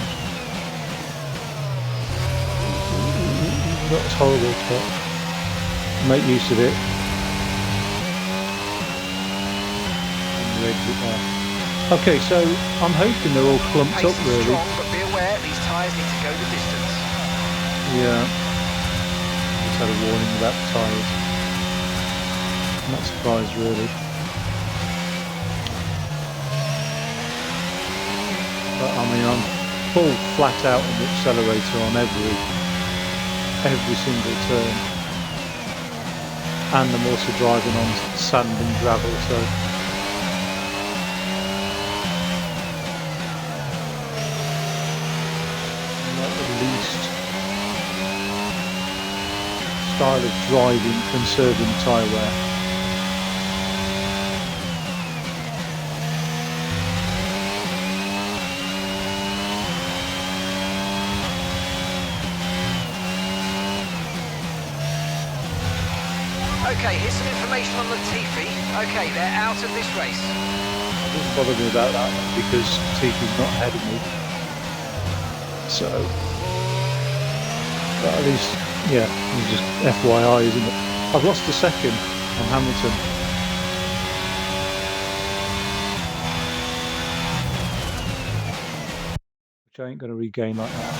That was horrible, but make use of it. And the exit there. Okay, so I'm hoping they're all clumped Pace up is really. strong, but be aware these tyres tyres need to go the distance. Yeah. Just had a warning about the tyres. I'm not surprised really. But I mean, I'm full flat out on the accelerator on every single turn. And I'm also driving on sand and gravel, so not the least style of driving conserving tyre wear. Okay, here's some information on Latifi. Okay, they're out of this race. It doesn't bother me about that because Tifu's not ahead of me. So, but at least, yeah, it's just FYI, isn't it? I've lost a second on Hamilton. Which I ain't going to regain like that.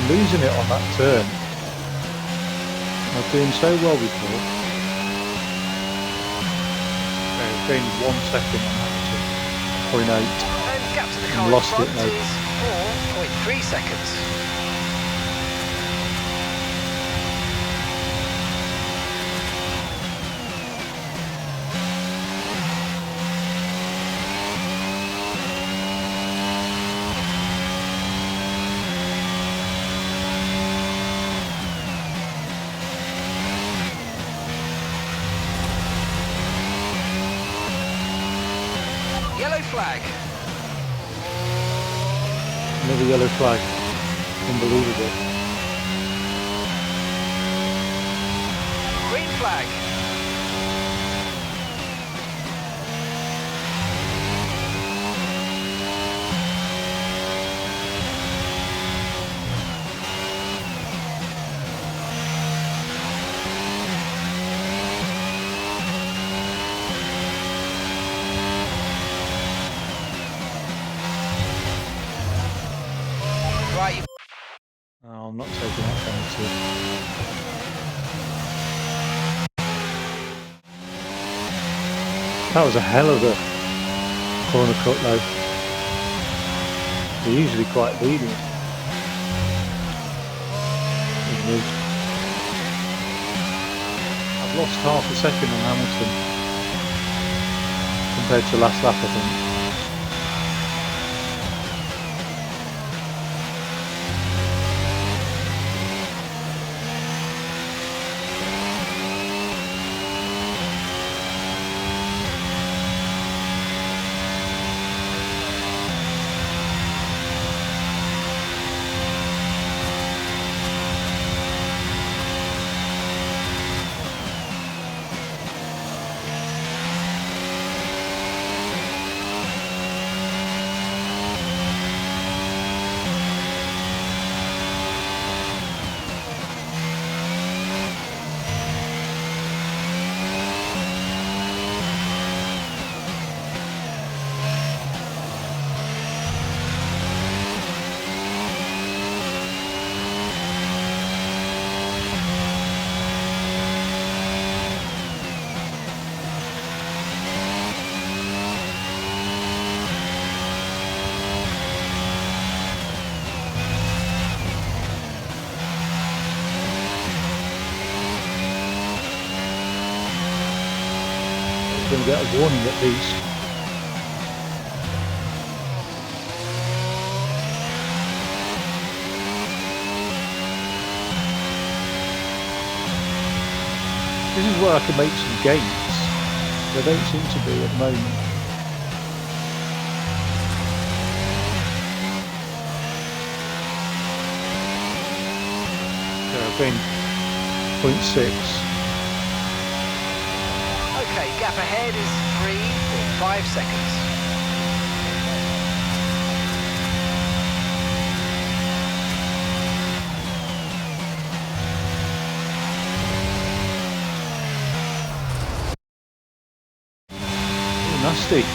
Losing it on that turn. I was doing so well before. Okay, I've gained 1 second on Hamilton. 0.8. And gap to the car in Lost front it though. is 4.3 seconds. Yellow flag. Another yellow flag. Unbelievable. Green flag. Right, Oh, I'm not taking that penalty. That was a hell of a corner cut though. They're usually quite lenient. I've lost half a second on Hamilton compared to last lap, I think. Going to get a warning at least. This is where I can make some gains. There don't seem to be at the moment. So I've been 0.6. okay, gap ahead is 3.5 seconds. 60.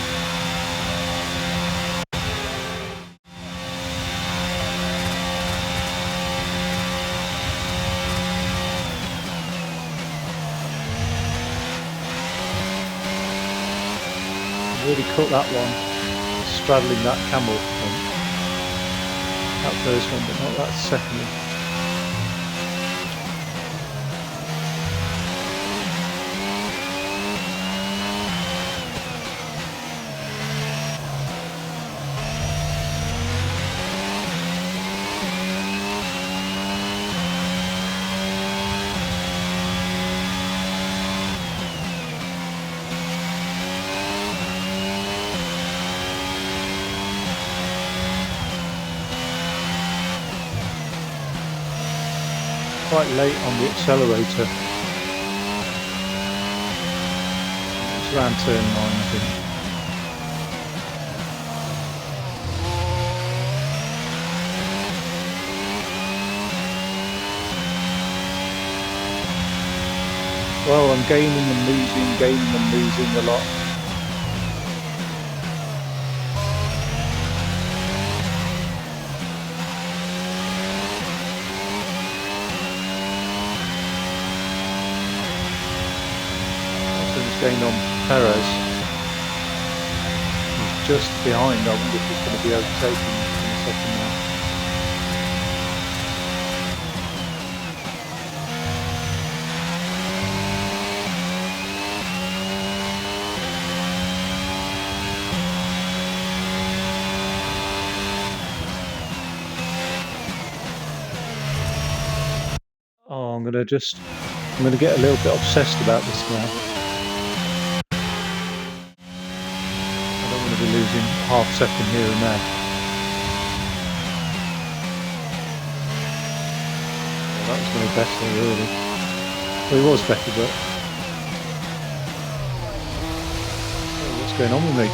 Really cut that one, straddling that camel one. That first one, but not that second one. Quite late on the accelerator. It's around turn 9, I think. Well, I'm gaining and losing a lot. Gained on Perez. He's just behind. I wonder if he's going to be overtaken in a second now. Oh, I'm going to get a little bit obsessed about this now. Losing half second here and there. Well, that was going to be better, really. Well, he was better, but what's going on with me?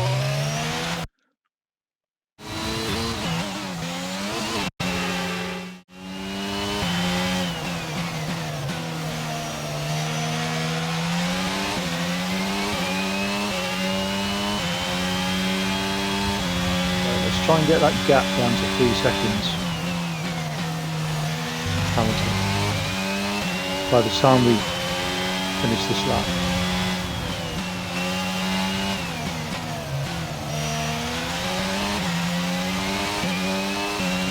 Try and get that gap down to 3 seconds. Hamilton. By the time we finish this lap.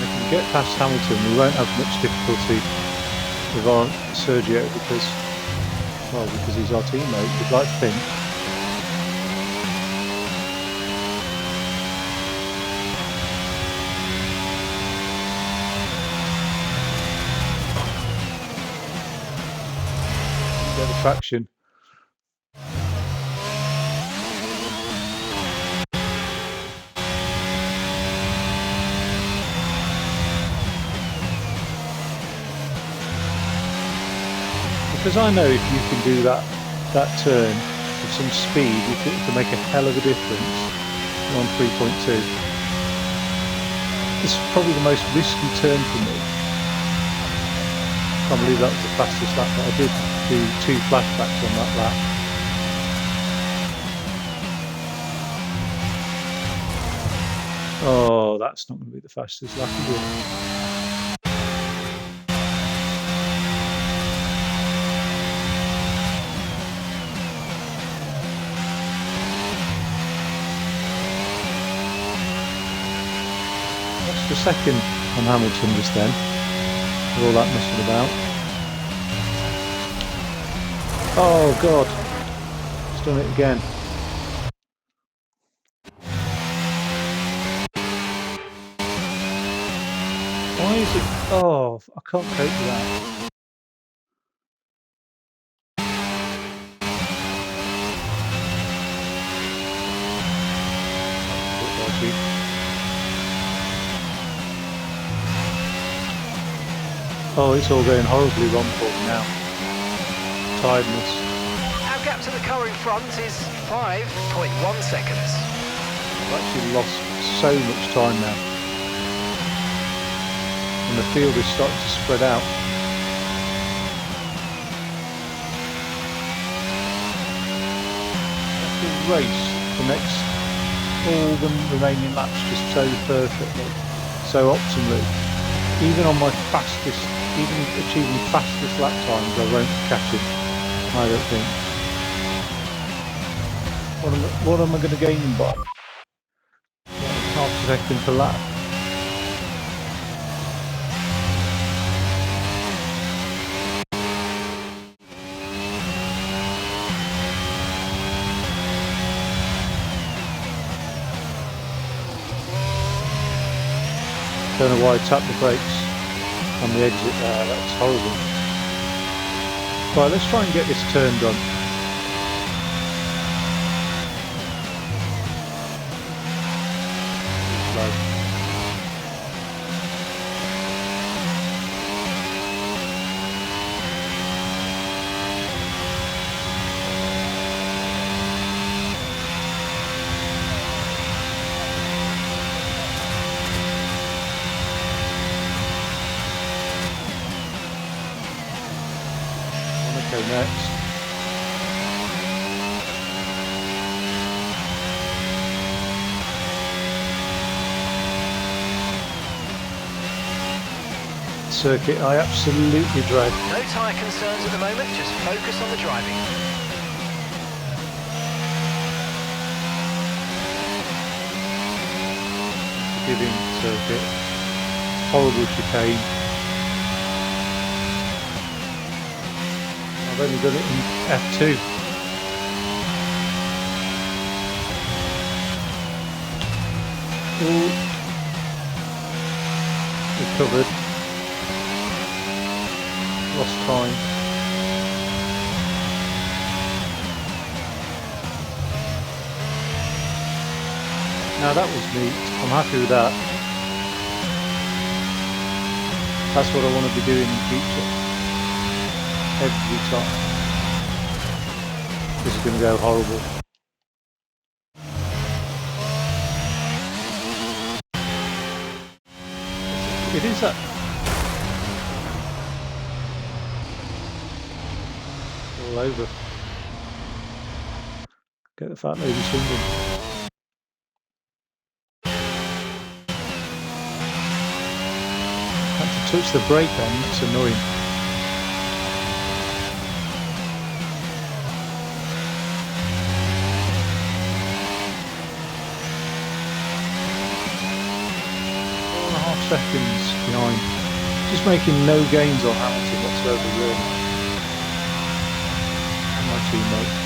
If we can get past Hamilton, we won't have much difficulty with our Sergio because he's our teammate. We'd like to think. The traction. Because I know if you can do that turn with some speed, it can make a hell of a difference on 3.2. This is probably the most risky turn for me. I can't believe that was the fastest lap, but I did do 2 flashbacks on that lap. Oh, that's not going to be the fastest lap, is it? That's the second on Hamilton just then, with all that messing about. Oh God, it's done it again. Why is it? Oh, I can't cope with that. Oh, it's all going horribly wrong for me now. Tiredness. Our gap to the car in front is 5.1 seconds. I've actually lost so much time now. And the field is starting to spread out. I have to race the next all the remaining laps just so perfectly, so optimally. Even on my fastest, even achieving fastest lap times, I won't catch him, I don't think. What am I going to gain him by? Half a second per lap. Don't know why I tapped the brakes on the exit there, that's horrible. Right, let's try and get this turn done. Go next. Circuit I absolutely dread. No tyre concerns at the moment, just focus on the driving. Forgiving circuit. Horrible chicane. I've only done it in F2. Ooh. Recovered. Lost time. Now that was neat. I'm happy with that. That's what I want to be doing in future. Every time. This is going to go horrible. It is that. All over. Get the fat lady singing. Have to touch the brake then, that's annoying. Seconds behind, just making no gains on Hamilton whatsoever really, and my teammate.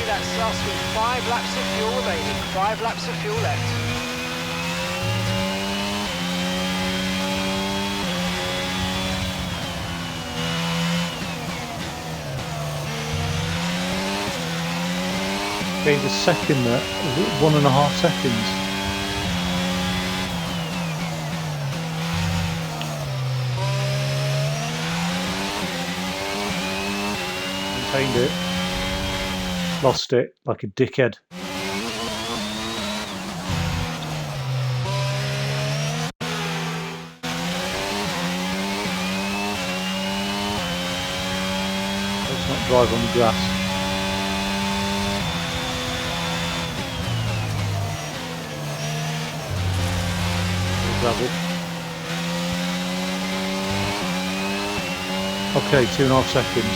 That's us with 5 laps of fuel remaining, 5 laps of fuel left. Gained a second there, 1.5 seconds. Maintained it. Lost it like a dickhead. Let's not drive on the grass. Gravel. Okay, 2.5 seconds.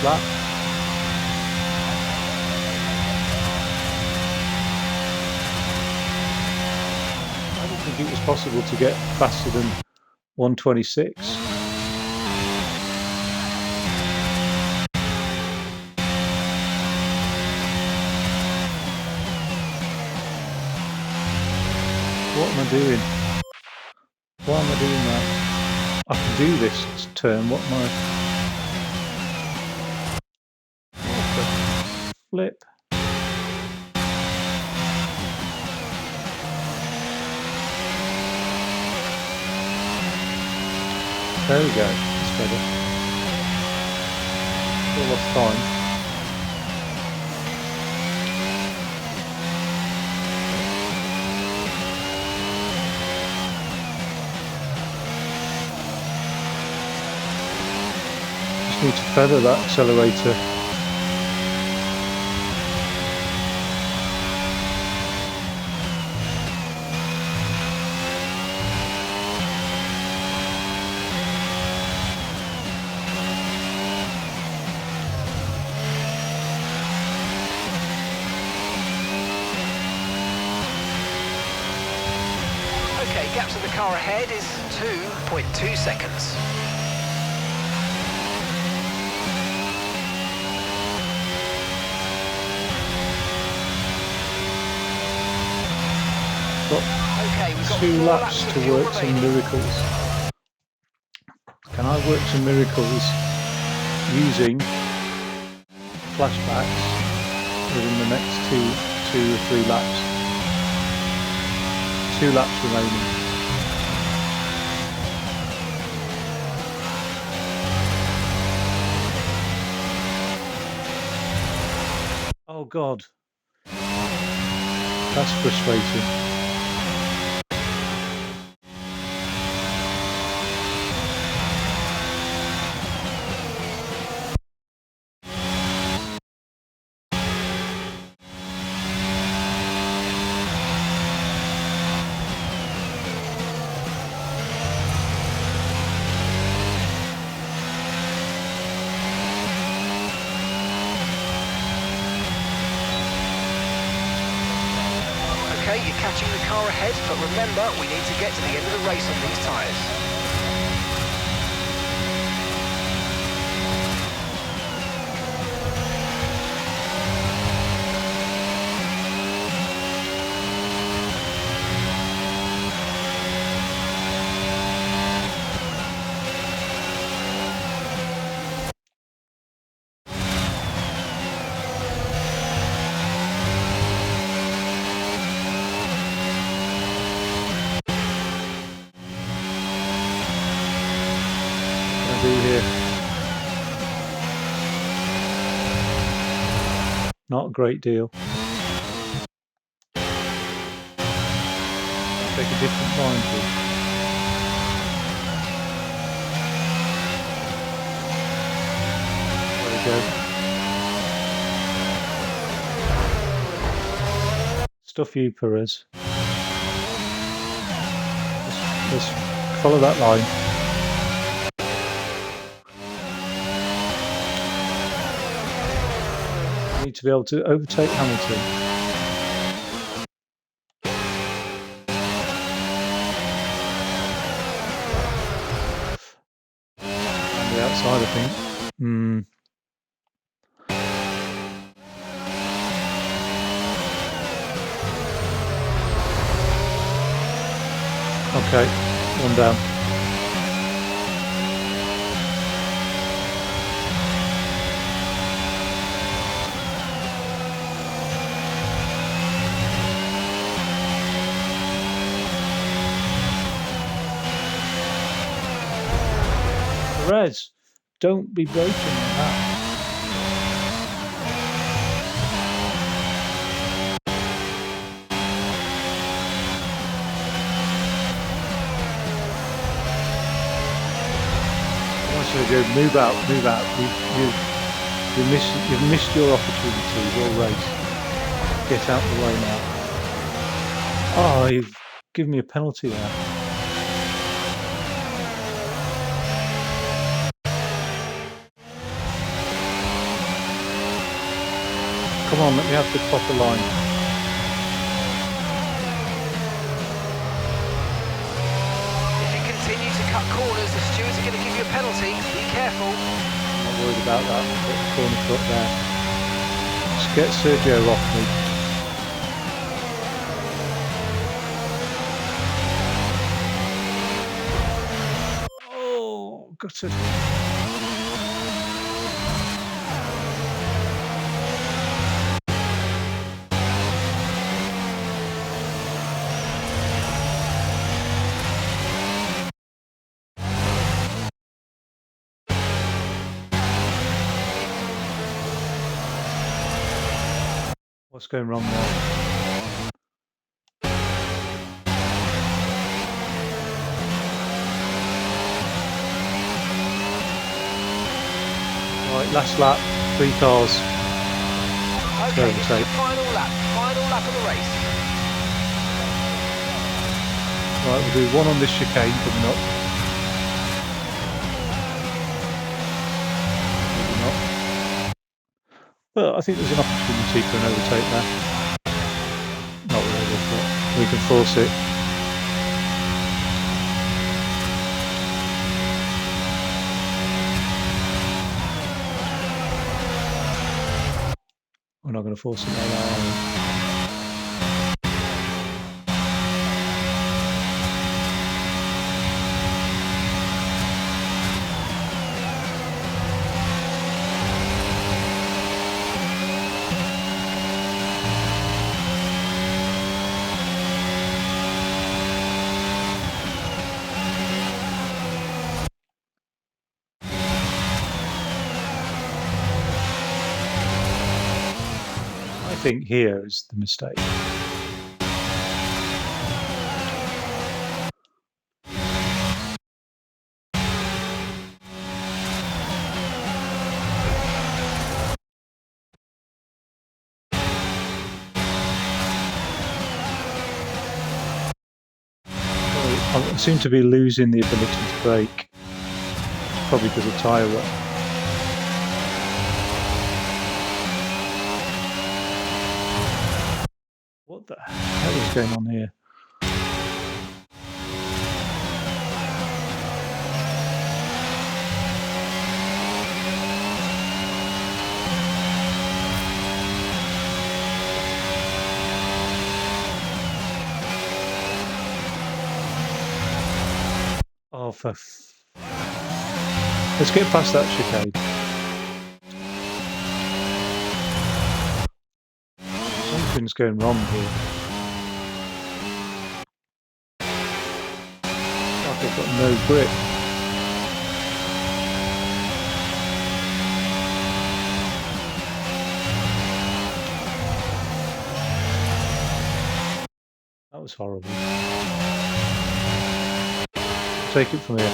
Lap. I didn't think it was possible to get faster than 126. What am I doing? Why am I doing that? I can do this turn, what am I... flip. There we go, that's better. Still lost time. Just need to feather that accelerator. Okay, gap to the car ahead is 2.2 seconds. Got Okay, we've got 2 4 laps of to fuel work some remaining. miracles. Can I work some miracles using flashbacks within the next 2 or 3 laps? 2 laps remaining. Oh God, that's frustrating. Okay, you're catching the car ahead, but remember, we need to get to the end of the race on these tyres. What can I do here? Not a great deal. Take a different line, please. There we go. Stuff you, Perez. Let's follow that line. I need to be able to overtake Hamilton. On the outside, I think. Okay, one down. Perez, don't be braking like that. Move out, move out. You've missed your opportunity, your race. Get out the way now. Oh, you've given me a penalty there. Come on, let me have the proper line. If you continue to cut corners, the stewards are going to give you a penalty. Be careful. I'm not worried about that. Got the corner cut there. Just get Sergio off me. Oh, gutted. What's going wrong there? Right, last lap, 3 cars. Okay, this is your final lap of the race. Right, we'll do one on this chicane coming up. Maybe not. But I think there's an opportunity for an overtake there. Not really, but we can force it. We're not going to force it now, are we? I think here is the mistake. I seem to be losing the ability to brake, probably because of tyre wear. What the hell is going on here? Oh, let's get past that chicane. Something's going wrong here. Like I've got no grip. That was horrible. Take it from here.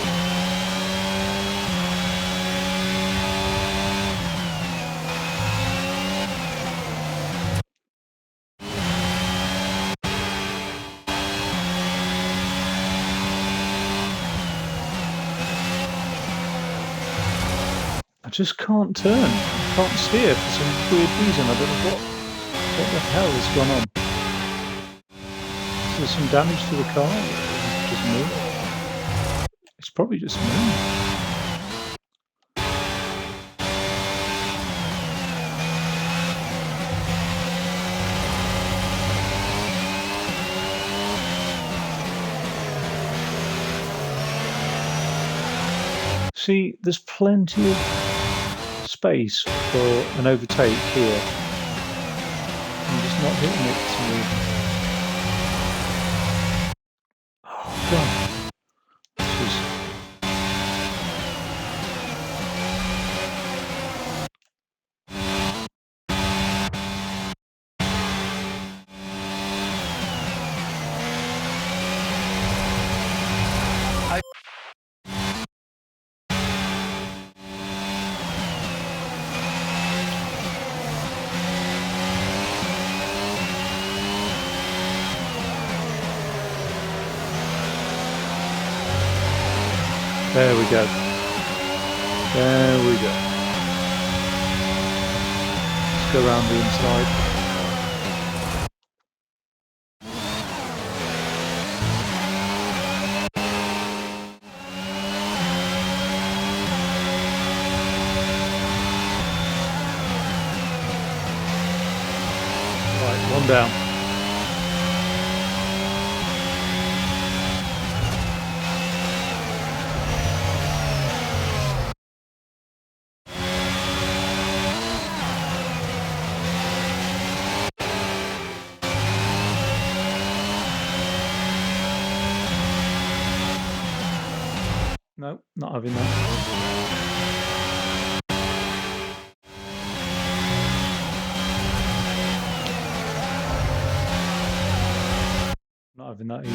I just can't turn. I can't steer for some weird reason. I don't know what the hell has gone on. There's some damage to the car. Just me. It's probably just me. See, there's plenty of space for an overtake here. I'm just not hitting it to me. Oh god. This is... There we go. There we go. Let's go around the inside. Right, one down. No, not having that. having that either.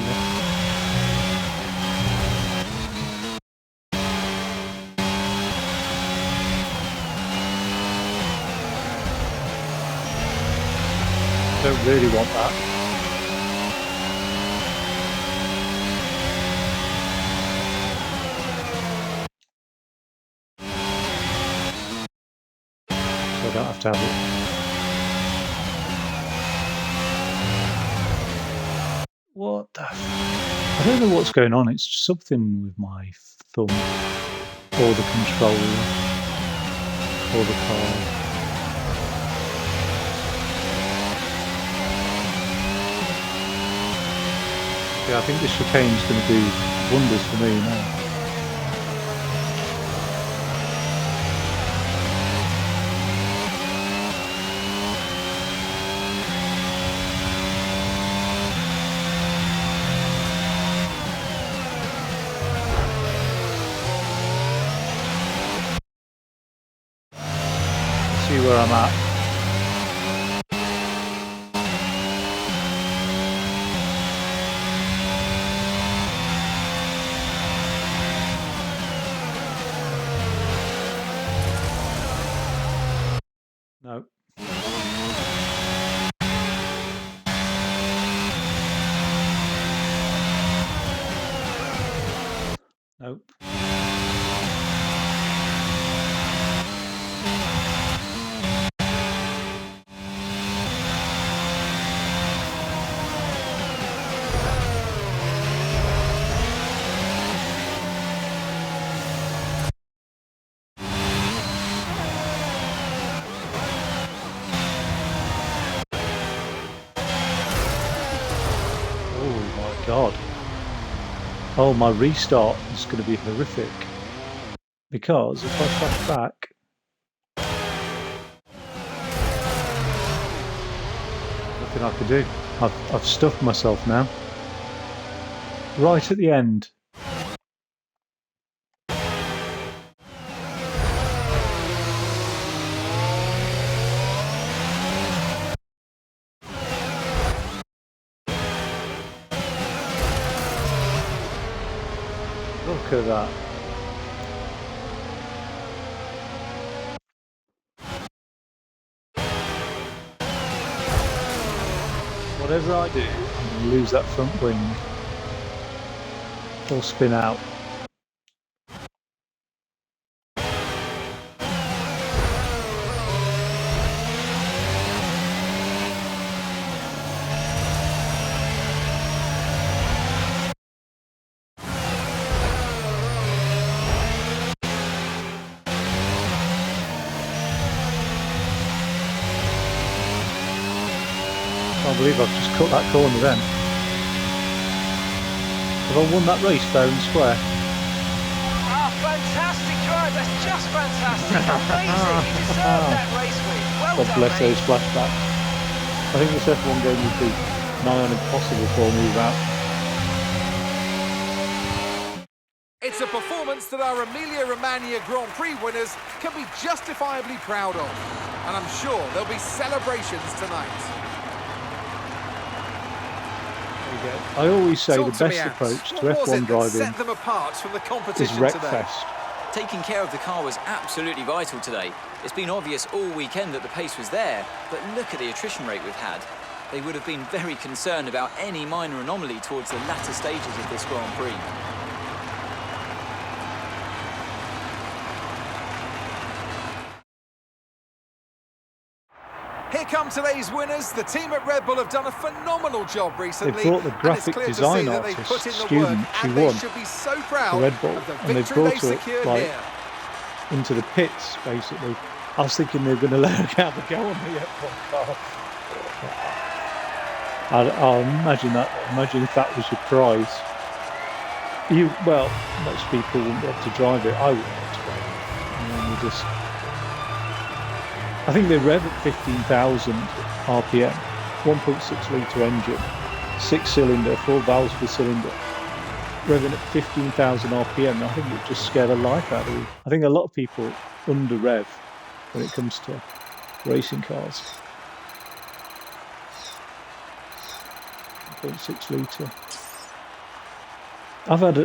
Don't really want that. So I don't have to have it. What the? I don't know what's going on. It's something with my thumb or the controller or the car. Yeah, I think this chicane's going to do wonders for me now. See where I'm at. No. Nope. God. Oh, my restart is going to be horrific. Because if I flash back... nothing I can do. I've stuffed myself now. Right at the end. Look at that. Whatever I do, I'm going to lose that front wing. Or spin out. I can't believe I've just cut that corner then. Have I won that race fair and square? Ah, fantastic drive, that's just fantastic. Amazing, you deserve that race win. Well God done, bless mate. those flashbacks. I think this F1 game would be nigh on impossible for me without. It's a performance that our Emilia-Romagna Grand Prix winners can be justifiably proud of. And I'm sure there'll be celebrations tonight. I always say Talk the to me, best Ants. approach to What was F1 it that driving set them apart from the is competition today? wreckfest. Taking care of the car was absolutely vital today. It's been obvious all weekend that the pace was there, but look at the attrition rate we've had. They would have been very concerned about any minor anomaly towards the latter stages of this Grand Prix. Here come today's winners. The team at Red Bull have done a phenomenal job recently. They brought the and graphic it's clear design to see that they've artist put in the student, work, she and they won should be so proud Red Bull, of the and they victory brought they've her secured like here. into the pits basically. I was thinking they were going to let her have a go on the F1 car. I'll imagine that. Imagine if that was your prize. Well, most people wouldn't be able to drive it. I wouldn't be able to drive it. And then you just, I think they rev at 15,000 RPM, 1.6 litre engine, 6-cylinder, 4 valves per cylinder, revving at 15,000 RPM. I think it would just scare the life out of you. I think a lot of people under rev when it comes to racing cars. 1.6 litre. I've had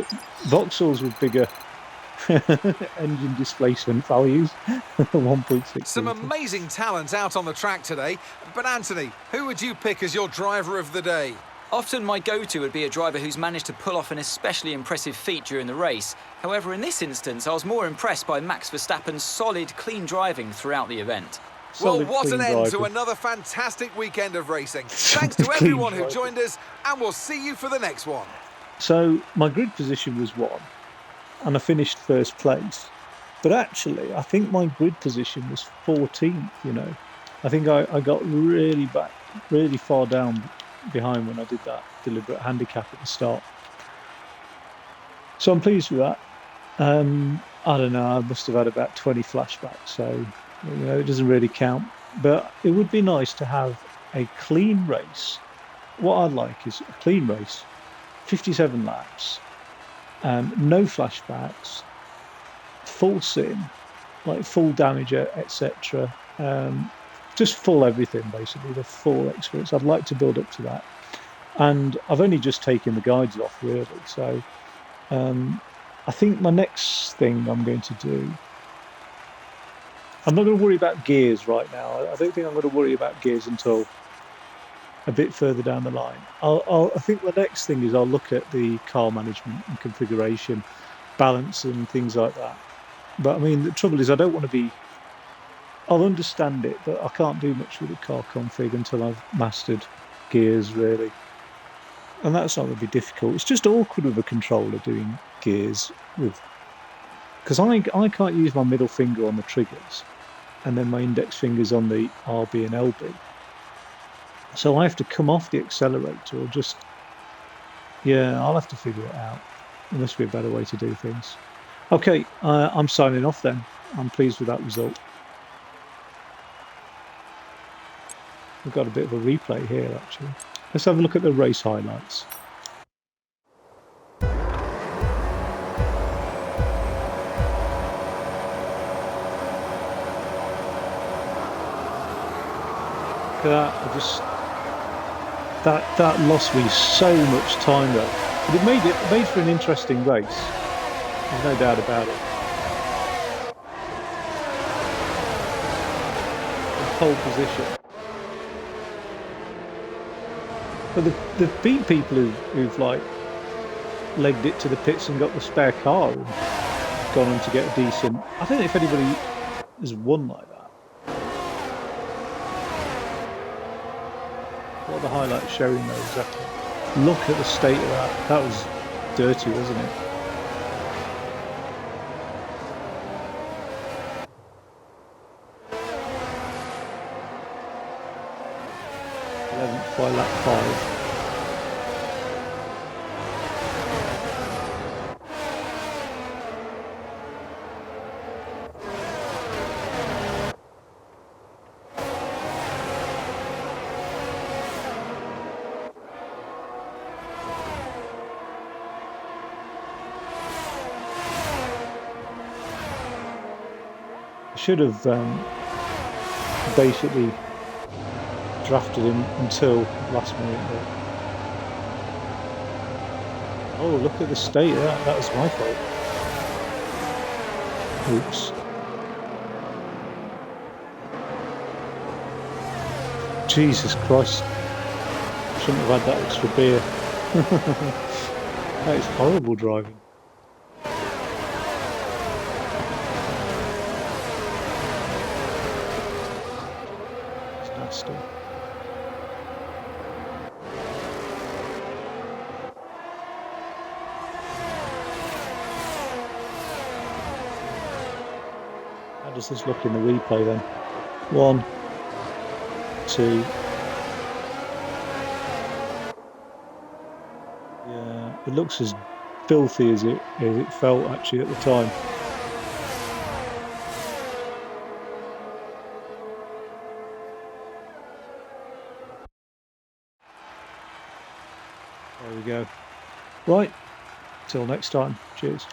Vauxhalls with bigger engine displacement values than 1.6 Some litre. amazing talent out on the track today. But Anthony, who would you pick as your driver of the day? Often my go-to would be a driver who's managed to pull off an especially impressive feat during the race. However, in this instance, I was more impressed by Max Verstappen's solid, clean driving throughout the event. Solid, well, what an end to driving. another fantastic weekend of racing. Thanks to everyone who joined us, and we'll see you for the next one. So my grid position was 1, and I finished first place. But actually, I think my grid position was 14th, you know. I think I got really far down behind when I did that deliberate handicap at the start. So I'm pleased with that. I don't know, I must have had about 20 flashbacks, so you know, it doesn't really count. But it would be nice to have a clean race. What I'd like is a clean race, 57 laps, no flashbacks, full sim, like full damage, etc. Just full everything, basically, the full experience. I'd like to build up to that. And I've only just taken the guides off, really. So I think my next thing I'm going to do, I'm not going to worry about gears right now. I don't think I'm going to worry about gears until a bit further down the line. I think the next thing is I'll look at the car management and configuration, balance and things like that. But I mean, the trouble is I don't want to be... I'll understand it, but I can't do much with the car config until I've mastered gears, really. And that's not going to be difficult. It's just awkward with a controller doing gears with... Because I can't use my middle finger on the triggers and then my index fingers on the RB and LB. So I have to come off the accelerator or just... Yeah, I'll have to figure it out. There must be a better way to do things. Okay, I'm signing off then. I'm pleased with that result. We've got a bit of a replay here, actually. Let's have a look at the race highlights. Look at that. That lost me so much time though. But it made for an interesting race. There's no doubt about it. In pole position. But the beat people who've like legged it to the pits and got the spare car and gone on to get a decent... I don't know if anybody has won like that. What are the highlights showing though exactly? Look at the state of that. That was dirty, wasn't it? By lap 5. I should have basically drafted him until last minute. Oh, look at the state of that. That was my fault. Oops. Jesus Christ. Shouldn't have had that extra beer. That is horrible driving. It's nasty. How does this look in the replay then? 1, 2. Yeah, it looks as filthy as it felt actually at the time. There we go. Right, till next time. Cheers.